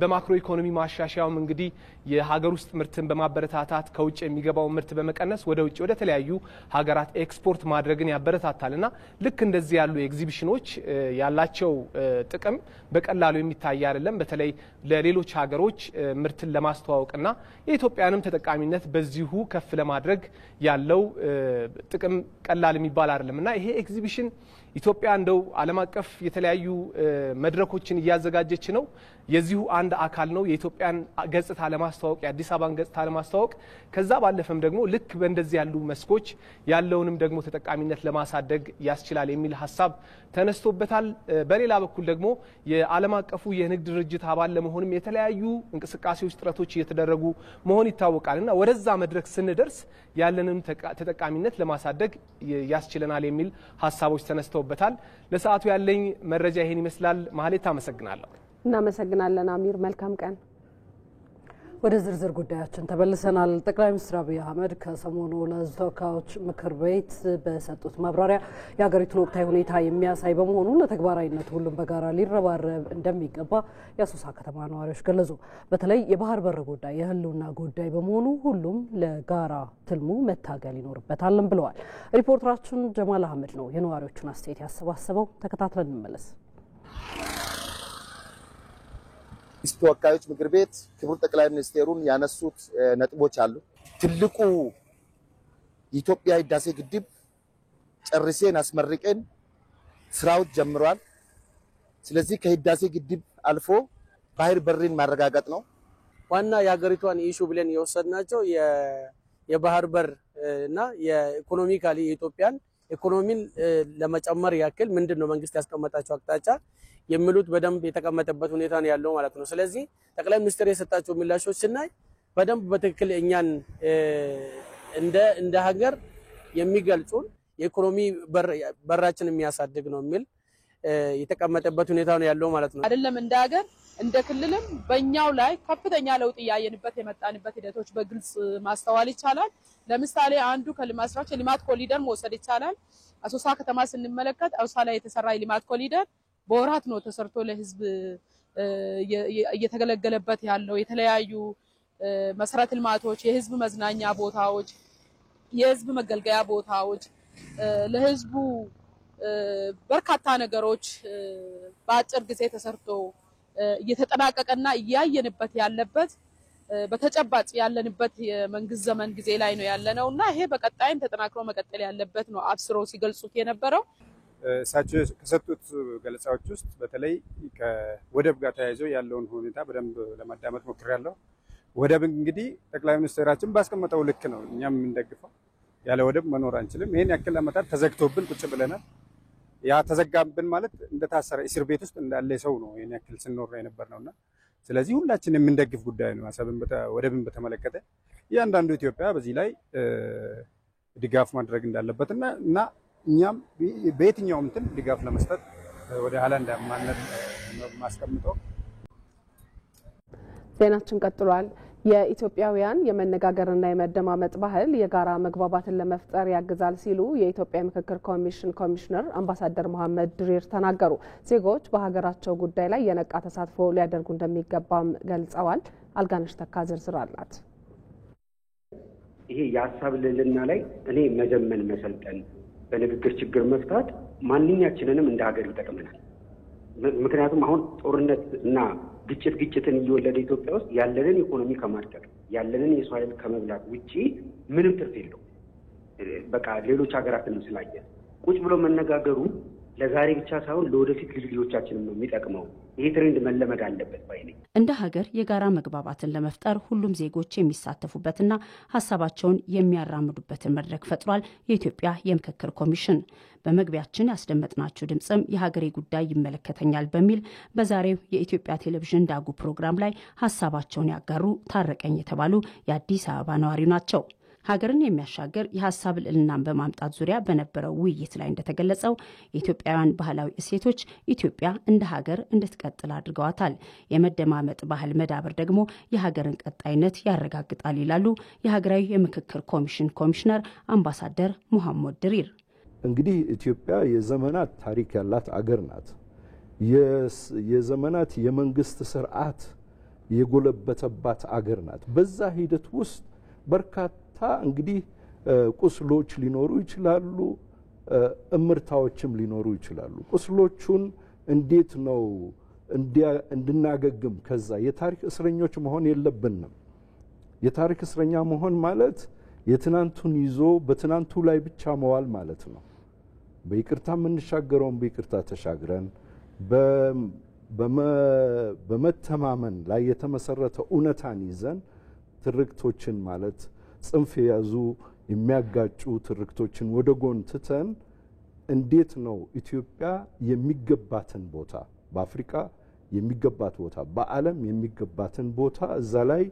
በማክሮ ኢኮኖሚ ማሻሻያውም እንግዲህ የሀገር ውስጥ ምርትን በማበረታታት ከውጭ የሚገባው ምርት በመቀነስ ወደ ውጭ ወደ ተለያዩ ሀገራት ኤክስፖርት ማድረግን ያበረታታልና ልክ እንደዚህ ያሉ ኤግዚቢሽኖች ያላቸው ጥቅም በቀላሉ የሚታይ አይደለም። በተለይ ለሌሎች ሀገሮች ምርትን ለማስተዋወቅና የኢትዮጵያንም ተጠቃሚነት በዚሁ ከፍ ለማድረግ ያለው ጥቅም ቀላል የሚባል አይደለምና ይሄ ኤግዚቢሽን ኢትዮጵያ እንደው ዓለም አቀፍ የተለያዩ መድረኮችን እያዘጋጀች ነው። የዚሁ አንድ አካል ነው። የኢትዮጵያን ገጽታ ለማስተዋወቅ የአዲስ አበባን ገጽታ ለማስተዋወቅ ከዛ ባለፈም ደግሞ ልክ በእንደዚህ ያሉ መስኮች ያለውንም ደግሞ ተጠቃሚነት ለማሳደግ ያስችላል የሚል ሀሳብ ተነስቶበታል። በሌላ በኩል ደግሞ የዓለም አቀፉ የንግድ ድርጅት አባል ለመሆንም የተለያዩ እንቅስቃሴዎች፣ ጥረቶች እየተደረጉ መሆን ይታወቃልና ወደዛ መድረክ ስንደርስ ያለንን ተጠቃሚነት ለማሳደግ ያስችለናል የሚል ሀሳቦች ተነስተውበታል። ለሰዓቱ ያለኝ መረጃ ይሄን ይመስላል። ማህሌት አመሰግናለሁ። እናመሰግናለን አሚር። መልካም ቀን። ወደ ዝርዝር ጉዳያችን ተመልሰናል። ጠቅላይ ሚኒስትር አብይ አህመድ ከሰሞኑ ለሕዝብ ተወካዮች ምክር ቤት በሰጡት ማብራሪያ የሀገሪቱን ወቅታዊ ሁኔታ የሚያሳይ በመሆኑ ለተግባራዊነት ሁሉም በጋራ ሊረባረብ እንደሚገባ የአሶሳ ከተማ ነዋሪዎች ገለጹ። በተለይ የባህር በር ጉዳይ የህልውና ጉዳይ በመሆኑ ሁሉም ለጋራ ትልሙ መታገል ይኖርበታልም ብለዋል። ሪፖርተራችን ጀማል አህመድ ነው የነዋሪዎቹን አስተያየት ያሰባሰበው። ተከታትለን እንመለስ። ተወካዮች ምክር ቤት ክቡር ጠቅላይ ሚኒስትሩን ያነሱት ነጥቦች አሉ። ትልቁ የኢትዮጵያ ህዳሴ ግድብ ጨርሰን አስመርቀን ስራው ጀምሯል። ስለዚህ ከህዳሴ ግድብ አልፎ ባህር በርን ማረጋገጥ ነው ዋና የሀገሪቷን ኢሹ ብለን የወሰድናቸው የባህር በር እና የኢኮኖሚካሊ የኢትዮጵያን ኢኮኖሚን ለመጨመር ያክል ምንድነው መንግስት ያስቀመጣቸው አቅጣጫ የሚሉት በደንብ የተቀመጠበት ሁኔታ ነው ያለው ማለት ነው። ስለዚህ ጠቅላይ ሚኒስትር የሰጣቸው ምላሾች ስናይ በደንብ በትክክል እኛን እንደ ሀገር የሚገልጹን የኢኮኖሚ በራችን የሚያሳድግ ነው የሚል የተቀመጠበት ሁኔታ ነው ያለው ማለት ነው። አይደለም እንደ ሀገር እንደ ክልልም በእኛው ላይ ከፍተኛ ለውጥ ያየንበት የመጣንበት ሂደቶች በግልጽ ማስተዋል ይቻላል። ለምሳሌ አንዱ ከልማት ስራዎች የልማት ኮሪደር መውሰድ ይቻላል። አሶሳ ከተማ ስንመለከት አሶሳ ላይ የተሰራ የልማት ኮሪደር በወራት ነው ተሰርቶ ለህዝብ እየተገለገለበት ያለው። የተለያዩ መሰረተ ልማቶች፣ የህዝብ መዝናኛ ቦታዎች፣ የህዝብ መገልገያ ቦታዎች ለህዝቡ በርካታ ነገሮች በአጭር ጊዜ ተሰርቶ እየተጠናቀቀና እያየንበት ያለበት በተጨባጭ ያለንበት የመንግስት ዘመን ጊዜ ላይ ነው ያለነውና ይሄ በቀጣይም ተጠናክሮ መቀጠል ያለበት ነው አብስሮ ሲገልጹት የነበረው። እሳቸው ከሰጡት ገለጻዎች ውስጥ በተለይ ከወደብ ጋር ተያይዞ ያለውን ሁኔታ በደንብ ለማዳመጥ ሞክሬያለሁ። ወደብ እንግዲህ ጠቅላይ ሚኒስትራችን ባስቀመጠው ልክ ነው እኛም የምንደግፈው። ያለ ወደብ መኖር አንችልም። ይሄን ያክል ዓመታት ተዘግቶብን ቁጭ ብለናል። ያ ተዘጋብን ማለት እንደታሰረ እስር ቤት ውስጥ እንዳለ ሰው ነው ይሄን ያክል ስንኖር የነበርነውና ስለዚህ ሁላችን የምንደግፍ ጉዳይ ነው። ወደብን በተመለከተ እያንዳንዱ ኢትዮጵያ በዚህ ላይ ድጋፍ ማድረግ እንዳለበትና እና እኛም በየትኛውም እንትን ድጋፍ ለመስጠት ወደ ኋላ እንደማንል ማስቀምጠው። ዜናችን ቀጥሏል። የኢትዮጵያውያን የመነጋገርና የመደማመጥ ባህል የጋራ መግባባትን ለመፍጠር ያግዛል ሲሉ የኢትዮጵያ ምክክር ኮሚሽን ኮሚሽነር አምባሳደር መሐመድ ድሪር ተናገሩ። ዜጎች በሀገራቸው ጉዳይ ላይ የነቃ ተሳትፎ ሊያደርጉ እንደሚገባም ገልጸዋል። አልጋነሽ ተካ ዝርዝር አላት። ይሄ የሀሳብ ልዕልና ላይ እኔ መዘመን መሰልጠን በንግግር ችግር መፍታት ማንኛችንንም እንደ ሀገር ይጠቅመናል። ምክንያቱም አሁን ጦርነት እና ግጭትን እየወለደ ኢትዮጵያ ውስጥ ያለንን ኢኮኖሚ ከማድቀቅ ያለንን የሰው ኃይል ከመብላት ውጪ ምንም ትርፍ የለው። በቃ ሌሎች ሀገራትንም ስላየ ቁጭ ብሎ መነጋገሩ ለዛሬ ብቻ ሳይሆን ለወደፊት ልጅ ልጆቻችንም ነው የሚጠቅመው። ይሄ ትሬንድ መለመድ አለበት ባይ ነኝ። እንደ ሀገር የጋራ መግባባትን ለመፍጠር ሁሉም ዜጎች የሚሳተፉበትና ሀሳባቸውን የሚያራምዱበትን መድረክ ፈጥሯል የኢትዮጵያ የምክክር ኮሚሽን። በመግቢያችን ያስደመጥናችሁ ድምጽም የሀገሬ ጉዳይ ይመለከተኛል በሚል በዛሬው የኢትዮጵያ ቴሌቪዥን ዳጉ ፕሮግራም ላይ ሀሳባቸውን ያጋሩ ታረቀኝ የተባሉ የአዲስ አበባ ነዋሪ ናቸው። ሀገርን የሚያሻገር የሀሳብ ልዕልናን በማምጣት ዙሪያ በነበረው ውይይት ላይ እንደተገለጸው የኢትዮጵያውያን ባህላዊ እሴቶች ኢትዮጵያ እንደ ሀገር እንድትቀጥል አድርገዋታል። የመደማመጥ ባህል መዳበር ደግሞ የሀገርን ቀጣይነት ያረጋግጣል ይላሉ የሀገራዊ የምክክር ኮሚሽን ኮሚሽነር አምባሳደር መሐመድ ድሪር። እንግዲህ ኢትዮጵያ የዘመናት ታሪክ ያላት አገር ናት። የዘመናት የመንግስት ስርዓት የጎለበተባት አገር ናት። በዛ ሂደት ውስጥ በርካታ እንግዲህ ቁስሎች ሊኖሩ ይችላሉ፣ እምርታዎችም ሊኖሩ ይችላሉ። ቁስሎቹን እንዴት ነው እንድናገግም ከዛ የታሪክ እስረኞች መሆን የለብንም። የታሪክ እስረኛ መሆን ማለት የትናንቱን ይዞ በትናንቱ ላይ ብቻ መዋል ማለት ነው። በይቅርታ የምንሻገረውን በይቅርታ ተሻግረን በመተማመን ላይ የተመሰረተ እውነታን ይዘን ትርክቶችን ማለት ጽንፍ የያዙ የሚያጋጩ ትርክቶችን ወደ ጎን ትተን እንዴት ነው ኢትዮጵያ የሚገባትን ቦታ በአፍሪካ የሚገባት ቦታ በዓለም የሚገባትን ቦታ እዛ ላይ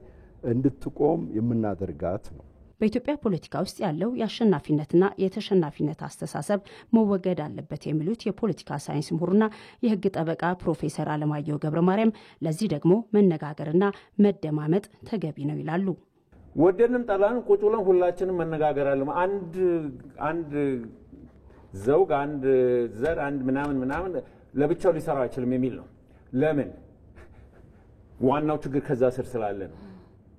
እንድትቆም የምናደርጋት ነው። በኢትዮጵያ ፖለቲካ ውስጥ ያለው የአሸናፊነትና የተሸናፊነት አስተሳሰብ መወገድ አለበት የሚሉት የፖለቲካ ሳይንስ ምሁርና የሕግ ጠበቃ ፕሮፌሰር አለማየሁ ገብረማርያም ለዚህ ደግሞ መነጋገርና መደማመጥ ተገቢ ነው ይላሉ። ወደንም ጠላን ቁጭ ብለን ሁላችንም መነጋገር አለ። አንድ ዘውግ አንድ ዘር አንድ ምናምን ለብቻው ሊሰራ አይችልም የሚል ነው። ለምን? ዋናው ችግር ከዛ ስር ስላለ ነው።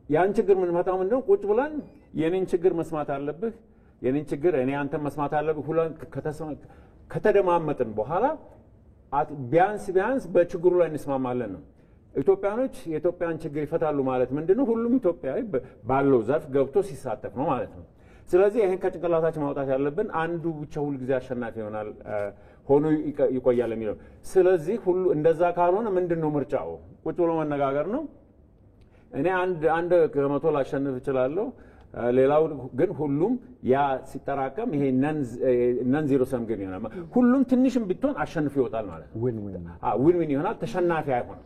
ያን ችግር ምን መጣው ምንድነው? ቁጭ ብለን የኔን ችግር መስማት አለብህ፣ የኔን ችግር እኔ አንተ መስማት አለብህ። ሁሉን ከተደማመጥን በኋላ ቢያንስ በችግሩ ላይ እንስማማለን ነው። ኢትዮጵያኖች የኢትዮጵያን ችግር ይፈታሉ ማለት ምንድነው? ሁሉም ኢትዮጵያዊ ባለው ዘርፍ ገብቶ ሲሳተፍ ነው ማለት ነው። ስለዚህ ይሄን ከጭንቅላታችን ማውጣት ያለብን አንዱ ብቻ ሁሉ ጊዜ አሸናፊ ይሆናል ሆኖ ይቆያል የሚለው። ስለዚህ ሁሉ እንደዛ ካልሆነ ምንድነው ምርጫው? ቁጭ ብሎ መነጋገር ነው። እኔ አንድ ከመቶ ላሸንፍ እችላለሁ፣ ሌላው ግን ሁሉም ያ ሲጠራቀም ይሄ ነን ዚሮ ሰም ግን ይሆናል። ሁሉም ትንሽም ቢሆን አሸንፎ ይወጣል ማለት ነው። ዊን ይሆናል፣ ተሸናፊ አይሆንም።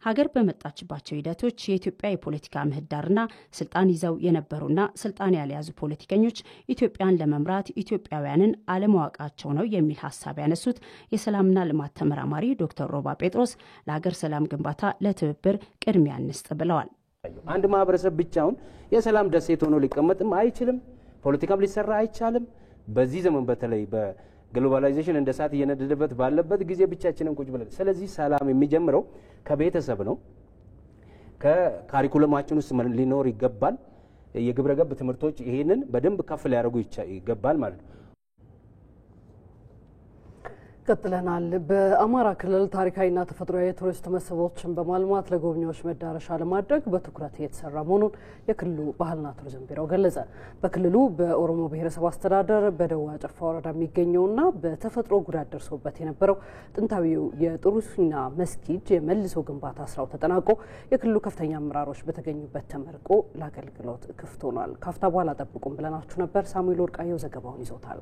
ሀገር በመጣችባቸው ሂደቶች የኢትዮጵያ የፖለቲካ ምህዳርና ስልጣን ይዘው የነበሩና ስልጣን ያልያዙ ፖለቲከኞች ኢትዮጵያን ለመምራት ኢትዮጵያውያንን አለማወቃቸው ነው የሚል ሀሳብ ያነሱት የሰላምና ልማት ተመራማሪ ዶክተር ሮባ ጴጥሮስ ለሀገር ሰላም ግንባታ ለትብብር ቅድሚያ እንስጥ ብለዋል። አንድ ማህበረሰብ ብቻውን የሰላም ደሴት ሆኖ ሊቀመጥም አይችልም። ፖለቲካም ሊሰራ አይቻልም። በዚህ ዘመን በተለይ በግሎባላይዜሽን እንደ ሰዓት እየነደደበት ባለበት ጊዜ ብቻችንን ቁጭ ብለን፣ ስለዚህ ሰላም የሚጀምረው ከቤተሰብ ነው። ከካሪኩለማችን ውስጥ ሊኖር ይገባል። የግብረ ገብ ትምህርቶች ይሄንን በደንብ ከፍ ሊያደርጉ ይገባል ማለት ነው። ቀጥለናል። በአማራ ክልል ታሪካዊና ተፈጥሯዊ የቱሪስት መስህቦችን በማልማት ለጎብኚዎች መዳረሻ ለማድረግ በትኩረት እየተሰራ መሆኑን የክልሉ ባህልና ቱሪዝም ቢሮ ገለጸ። በክልሉ በኦሮሞ ብሔረሰብ አስተዳደር በደዋ ጨፋ ወረዳ የሚገኘውና በተፈጥሮ ጉዳት ደርሶበት የነበረው ጥንታዊው የጥሩሲና መስጊድ የመልሶ ግንባታ ስራው ተጠናቆ የክልሉ ከፍተኛ አመራሮች በተገኙበት ተመርቆ ለአገልግሎት ክፍት ሆኗል። ካፍታ በኋላ ጠብቁም ብለናችሁ ነበር። ሳሙኤል ወርቃየው ዘገባውን ይዞታል።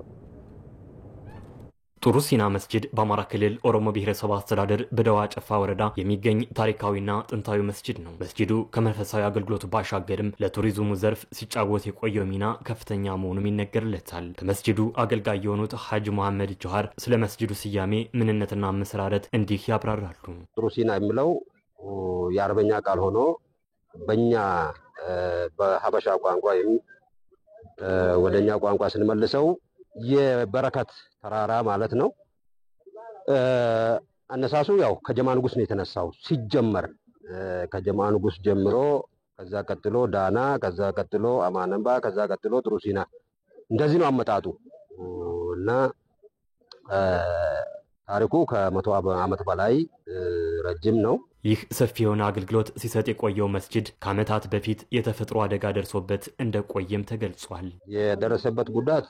ጥሩሲና መስጂድ በአማራ ክልል ኦሮሞ ብሔረሰብ አስተዳደር በደዋ ጨፋ ወረዳ የሚገኝ ታሪካዊና ጥንታዊ መስጂድ ነው። መስጂዱ ከመንፈሳዊ አገልግሎት ባሻገርም ለቱሪዝሙ ዘርፍ ሲጫወት የቆየው ሚና ከፍተኛ መሆኑም ይነገርለታል። ከመስጂዱ አገልጋይ የሆኑት ሐጅ መሐመድ ጆሃር ስለ መስጂዱ ስያሜ ምንነትና መሰራረት እንዲህ ያብራራሉ። ጥሩሲና የሚለው የአረበኛ ቃል ሆኖ በእኛ በሀበሻ ቋንቋ ወደኛ ቋንቋ ስንመልሰው የበረከት ተራራ ማለት ነው። አነሳሱ ያው ከጀማ ንጉስ ነው የተነሳው። ሲጀመር ከጀማ ንጉስ ጀምሮ ከዛ ቀጥሎ ዳና፣ ከዛ ቀጥሎ አማነምባ፣ ከዛ ቀጥሎ ጥሩሲና፣ እንደዚህ ነው አመጣጡ እና ታሪኩ ከ100 ዓመት በላይ ረጅም ነው። ይህ ሰፊ የሆነ አገልግሎት ሲሰጥ የቆየው መስጂድ ከዓመታት በፊት የተፈጥሮ አደጋ ደርሶበት እንደቆየም ተገልጿል። የደረሰበት ጉዳት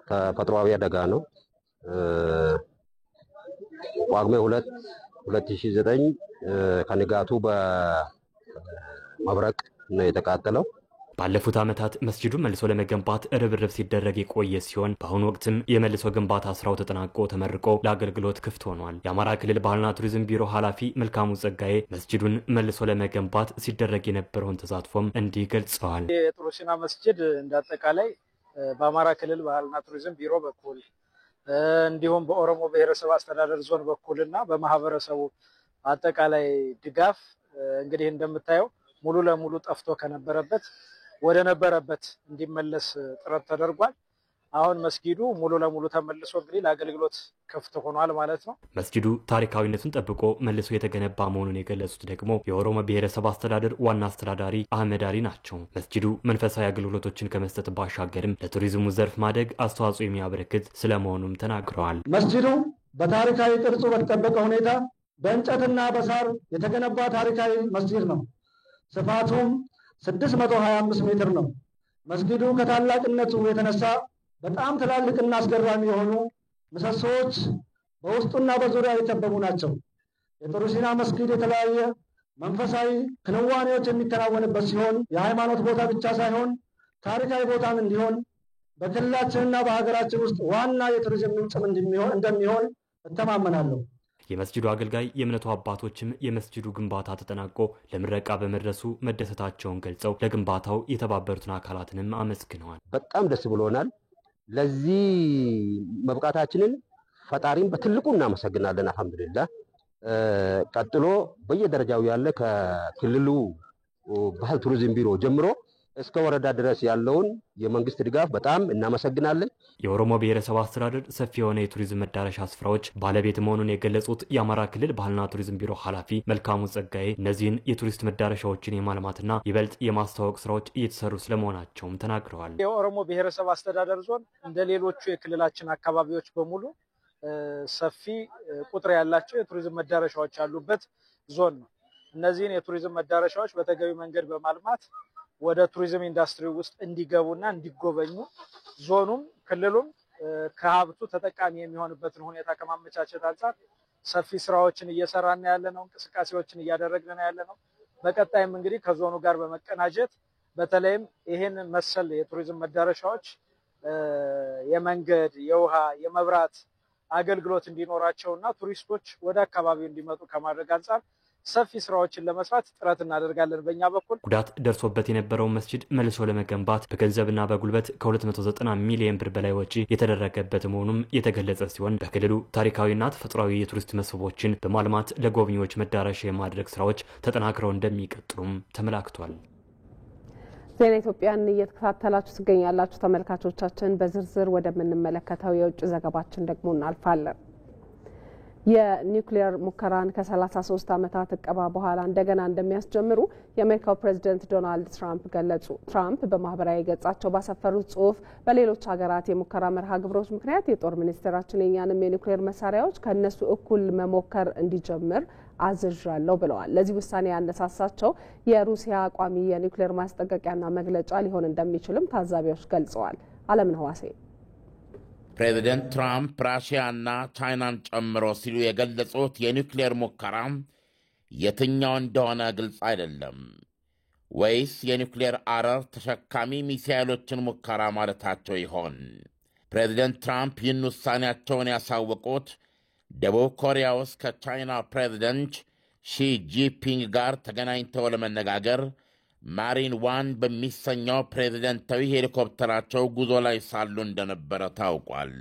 ተፈጥሯዊ አደጋ ነው። ጳጉሜ 2 2009 ከንጋቱ በመብረቅ ነው የተቃጠለው። ባለፉት ዓመታት መስጂዱ መልሶ ለመገንባት ርብርብ ሲደረግ የቆየ ሲሆን በአሁኑ ወቅትም የመልሶ ግንባታ ስራው ተጠናቆ ተመርቆ ለአገልግሎት ክፍት ሆኗል። የአማራ ክልል ባህልና ቱሪዝም ቢሮ ኃላፊ መልካሙ ጸጋዬ መስጂዱን መልሶ ለመገንባት ሲደረግ የነበረውን ተሳትፎም እንዲህ ገልጸዋል። የጥሩሲና መስጂድ እንዳጠቃላይ በአማራ ክልል ባህልና ቱሪዝም ቢሮ በኩል እንዲሁም በኦሮሞ ብሔረሰብ አስተዳደር ዞን በኩልና በማህበረሰቡ አጠቃላይ ድጋፍ እንግዲህ እንደምታየው ሙሉ ለሙሉ ጠፍቶ ከነበረበት ወደ ነበረበት እንዲመለስ ጥረት ተደርጓል። አሁን መስጊዱ ሙሉ ለሙሉ ተመልሶ እንግዲህ ለአገልግሎት ክፍት ሆኗል ማለት ነው። መስጊዱ ታሪካዊነቱን ጠብቆ መልሶ የተገነባ መሆኑን የገለጹት ደግሞ የኦሮሞ ብሔረሰብ አስተዳደር ዋና አስተዳዳሪ አህመድ አሊ ናቸው። መስጊዱ መንፈሳዊ አገልግሎቶችን ከመስጠት ባሻገርም ለቱሪዝሙ ዘርፍ ማደግ አስተዋጽኦ የሚያበረክት ስለመሆኑም ተናግረዋል። መስጊዱ በታሪካዊ ቅርጹ በተጠበቀ ሁኔታ በእንጨትና በሳር የተገነባ ታሪካዊ መስጊድ ነው። ስፋቱም 625 ሜትር ነው። መስጊዱ ከታላቅነቱ የተነሳ በጣም ትላልቅና አስገራሚ የሆኑ ምሰሶዎች በውስጡና በዙሪያ የተከበቡ ናቸው። የጥሩሲና መስጊድ የተለያየ መንፈሳዊ ክንዋኔዎች የሚከናወንበት ሲሆን የሃይማኖት ቦታ ብቻ ሳይሆን ታሪካዊ ቦታም እንዲሆን በክልላችንና በሀገራችን ውስጥ ዋና የቱሪዝም ምንጭም እንደሚሆን እተማመናለሁ። የመስጂዱ አገልጋይ የእምነቱ አባቶችም የመስጂዱ ግንባታ ተጠናቆ ለምረቃ በመድረሱ መደሰታቸውን ገልጸው ለግንባታው የተባበሩትን አካላትንም አመስግነዋል። በጣም ደስ ብሎናል። ለዚህ መብቃታችንን ፈጣሪን በትልቁ እናመሰግናለን። አልሐምዱሊላህ። ቀጥሎ በየደረጃው ያለ ከክልሉ ባህል ቱሪዝም ቢሮ ጀምሮ እስከ ወረዳ ድረስ ያለውን የመንግስት ድጋፍ በጣም እናመሰግናለን። የኦሮሞ ብሔረሰብ አስተዳደር ሰፊ የሆነ የቱሪዝም መዳረሻ ስፍራዎች ባለቤት መሆኑን የገለጹት የአማራ ክልል ባህልና ቱሪዝም ቢሮ ኃላፊ መልካሙ ጸጋዬ እነዚህን የቱሪስት መዳረሻዎችን የማልማትና ይበልጥ የማስተዋወቅ ስራዎች እየተሰሩ ስለመሆናቸውም ተናግረዋል። የኦሮሞ ብሔረሰብ አስተዳደር ዞን እንደ ሌሎቹ የክልላችን አካባቢዎች በሙሉ ሰፊ ቁጥር ያላቸው የቱሪዝም መዳረሻዎች ያሉበት ዞን ነው። እነዚህን የቱሪዝም መዳረሻዎች በተገቢ መንገድ በማልማት ወደ ቱሪዝም ኢንዱስትሪ ውስጥ እንዲገቡና እንዲጎበኙ ዞኑም ክልሉም ከሀብቱ ተጠቃሚ የሚሆንበትን ሁኔታ ከማመቻቸት አንጻር ሰፊ ስራዎችን እየሰራን ያለነው፣ እንቅስቃሴዎችን እያደረግን ያለነው። በቀጣይም እንግዲህ ከዞኑ ጋር በመቀናጀት በተለይም ይህን መሰል የቱሪዝም መዳረሻዎች የመንገድ፣ የውሃ፣ የመብራት አገልግሎት እንዲኖራቸውና ቱሪስቶች ወደ አካባቢው እንዲመጡ ከማድረግ አንጻር ሰፊ ስራዎችን ለመስራት ጥረት እናደርጋለን። በእኛ በኩል ጉዳት ደርሶበት የነበረው መስጂድ መልሶ ለመገንባት በገንዘብና በጉልበት ከ290 ሚሊዮን ብር በላይ ወጪ የተደረገበት መሆኑም የተገለጸ ሲሆን በክልሉ ታሪካዊና ተፈጥሯዊ የቱሪስት መስህቦችን በማልማት ለጎብኚዎች መዳረሻ የማድረግ ስራዎች ተጠናክረው እንደሚቀጥሉም ተመላክቷል። ዜና ኢትዮጵያን እየተከታተላችሁ ትገኛላችሁ ተመልካቾቻችን። በዝርዝር ወደምንመለከተው የውጭ ዘገባችን ደግሞ እናልፋለን። የኒውክሌር ሙከራን ከ33 ዓመታት እቀባ በኋላ እንደገና እንደሚያስጀምሩ የአሜሪካው ፕሬዝዳንት ዶናልድ ትራምፕ ገለጹ። ትራምፕ በማህበራዊ ገጻቸው ባሰፈሩት ጽሑፍ በሌሎች ሀገራት የሙከራ መርሃ ግብሮች ምክንያት የጦር ሚኒስቴራችን የኛንም የኒውክሌር መሳሪያዎች ከነሱ እኩል መሞከር እንዲጀምር አዝዣለሁ ብለዋል። ለዚህ ውሳኔ ያነሳሳቸው የሩሲያ ቋሚ የኒውክሌር ማስጠንቀቂያና መግለጫ ሊሆን እንደሚችልም ታዛቢዎች ገልጸዋል። አለምነህ ዋሴ ፕሬዚደንት ትራምፕ ራሽያና ቻይናን ጨምሮ ሲሉ የገለጹት የኒውክሌር ሙከራ የትኛው እንደሆነ ግልጽ አይደለም። ወይስ የኒውክሌር አረር ተሸካሚ ሚሳኤሎችን ሙከራ ማለታቸው ይሆን? ፕሬዚደንት ትራምፕ ይህን ውሳኔያቸውን ያሳወቁት ደቡብ ኮሪያ ውስጥ ከቻይና ፕሬዚደንት ሺ ጂፒንግ ጋር ተገናኝተው ለመነጋገር ማሪን ዋን በሚሰኘው ፕሬዝደንታዊ ሄሊኮፕተራቸው ጉዞ ላይ ሳሉ እንደነበረ ታውቋል።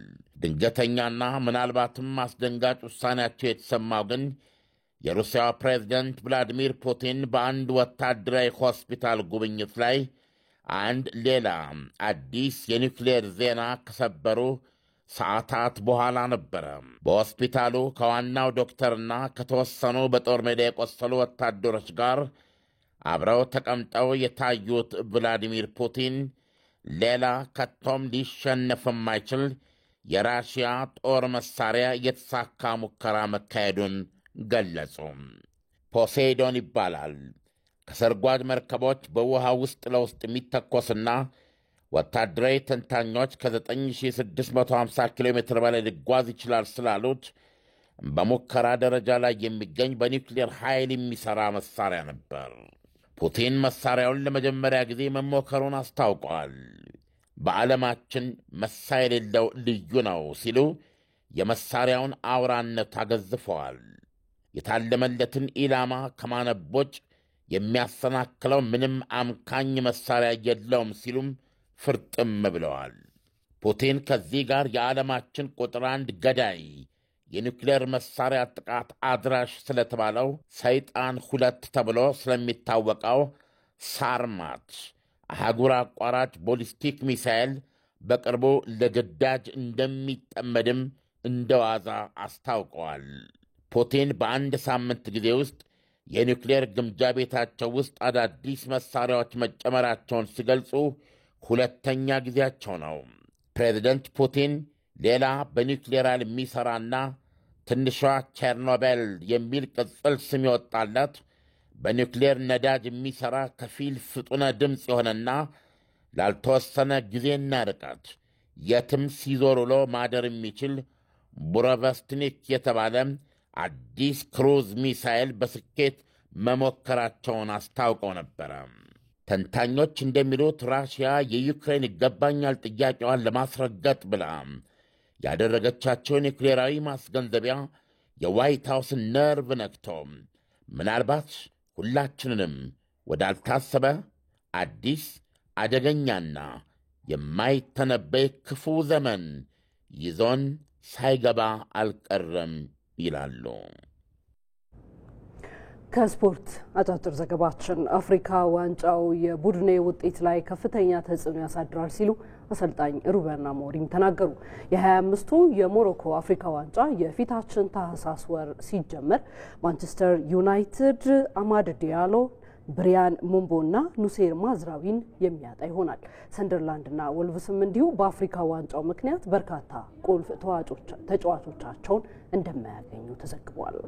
ድንገተኛና ምናልባትም አስደንጋጭ ውሳኔያቸው የተሰማው ግን የሩሲያው ፕሬዝደንት ቭላዲሚር ፑቲን በአንድ ወታደራዊ ሆስፒታል ጉብኝት ላይ አንድ ሌላ አዲስ የኒውክሌር ዜና ከሰበሩ ሰዓታት በኋላ ነበረ። በሆስፒታሉ ከዋናው ዶክተርና ከተወሰኑ በጦር ሜዳ የቆሰሉ ወታደሮች ጋር አብረው ተቀምጠው የታዩት ቭላዲሚር ፑቲን ሌላ ከቶም ሊሸነፍ የማይችል የራሽያ ጦር መሳሪያ የተሳካ ሙከራ መካሄዱን ገለጹ። ፖሴይዶን ይባላል። ከሰርጓጅ መርከቦች በውሃ ውስጥ ለውስጥ የሚተኮስና ወታደራዊ ተንታኞች ከ9650 ኪሎ ሜትር በላይ ሊጓዝ ይችላል ስላሉት በሙከራ ደረጃ ላይ የሚገኝ በኒውክሌር ኃይል የሚሠራ መሣሪያ ነበር። ፑቲን መሣሪያውን ለመጀመሪያ ጊዜ መሞከሩን አስታውቀዋል። በዓለማችን መሳ የሌለው ልዩ ነው ሲሉ የመሣሪያውን አውራነት አገዝፈዋል። የታለመለትን ኢላማ ከማነቦጭ የሚያሰናክለው ምንም አምካኝ መሣሪያ የለውም ሲሉም ፍርጥም ብለዋል። ፑቲን ከዚህ ጋር የዓለማችን ቁጥር አንድ ገዳይ የኒውክሌር መሣሪያ ጥቃት አድራሽ ስለተባለው ሰይጣን 2 ተብሎ ስለሚታወቀው ሳርማት አህጉር አቋራጭ ቦሊስቲክ ሚሳኤል በቅርቡ ለግዳጅ እንደሚጠመድም እንደዋዛ አስታውቀዋል። ፑቲን በአንድ ሳምንት ጊዜ ውስጥ የኒውክሌር ግምጃ ቤታቸው ውስጥ አዳዲስ መሣሪያዎች መጨመራቸውን ሲገልጹ ሁለተኛ ጊዜያቸው ነው። ፕሬዚደንት ፑቲን ሌላ በኒውክሌር የሚሠራና ትንሿ ቸርኖቤል የሚል ቅጽል ስም ይወጣለት በኒውክሌር ነዳጅ የሚሠራ ከፊል ፍጡነ ድምፅ የሆነና ላልተወሰነ ጊዜና ርቀት የትም ሲዞር ውሎ ማደር የሚችል ቡረቨስትኒክ የተባለ አዲስ ክሩዝ ሚሳኤል በስኬት መሞከራቸውን አስታውቀው ነበረ። ተንታኞች እንደሚሉት ራሽያ የዩክሬን ይገባኛል ጥያቄዋን ለማስረገጥ ብላ ያደረገቻቸው ኒውክሌራዊ ማስገንዘቢያ የዋይት ሃውስን ነርቭ ነክቶ ምናልባት ሁላችንንም ወዳልታሰበ አዲስ አደገኛና የማይተነበይ ክፉ ዘመን ይዞን ሳይገባ አልቀረም ይላሉ። ከስፖርት አጫጭር ዘገባችን አፍሪካ ዋንጫው የቡድኔ ውጤት ላይ ከፍተኛ ተጽዕኖ ያሳድራል ሲሉ አሰልጣኝ ሩበን አሞሪም ተናገሩ። የ25ቱ የሞሮኮ አፍሪካ ዋንጫ የፊታችን ታህሳስ ወር ሲጀመር ማንቸስተር ዩናይትድ አማድ ዲያሎ፣ ብሪያን ሙምቦና ኑሴር ማዝራዊን የሚያጣ ይሆናል። ሰንደርላንድና ወልቭስም እንዲሁ በአፍሪካ ዋንጫው ምክንያት በርካታ ቁልፍ ተጫዋቾቻቸውን እንደማያገኙ ተዘግቧል።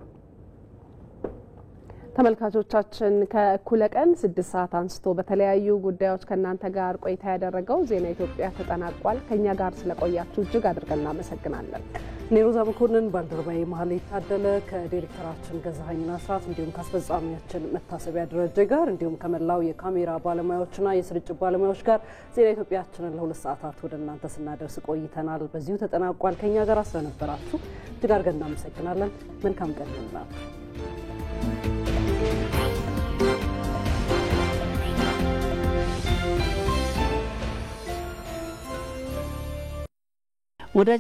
ተመልካቾቻችን ከእኩለ ቀን 6 ሰዓት አንስቶ በተለያዩ ጉዳዮች ከእናንተ ጋር ቆይታ ያደረገው ዜና ኢትዮጵያ ተጠናቋል። ከኛ ጋር ስለቆያችሁ እጅግ አድርገን እናመሰግናለን። ኔሮዛ መኮንን፣ ባልደረባዬ መሀሌት ታደለ ከዳይሬክተራችን ገዛኸኝና ስራት እንዲሁም ከአስፈጻሚያችን መታሰቢያ ደረጀ ጋር እንዲሁም ከመላው የካሜራ ባለሙያዎችና የስርጭት ባለሙያዎች ጋር ዜና ኢትዮጵያችንን ለ2 ሰዓታት ወደ እናንተ ስናደርስ ቆይተናል። በዚሁ ተጠናቋል። ከኛ ጋር ስለነበራችሁ እጅግ አድርገን እናመሰግናለን። መልካም ቀን ይሁንላችሁ። ወደ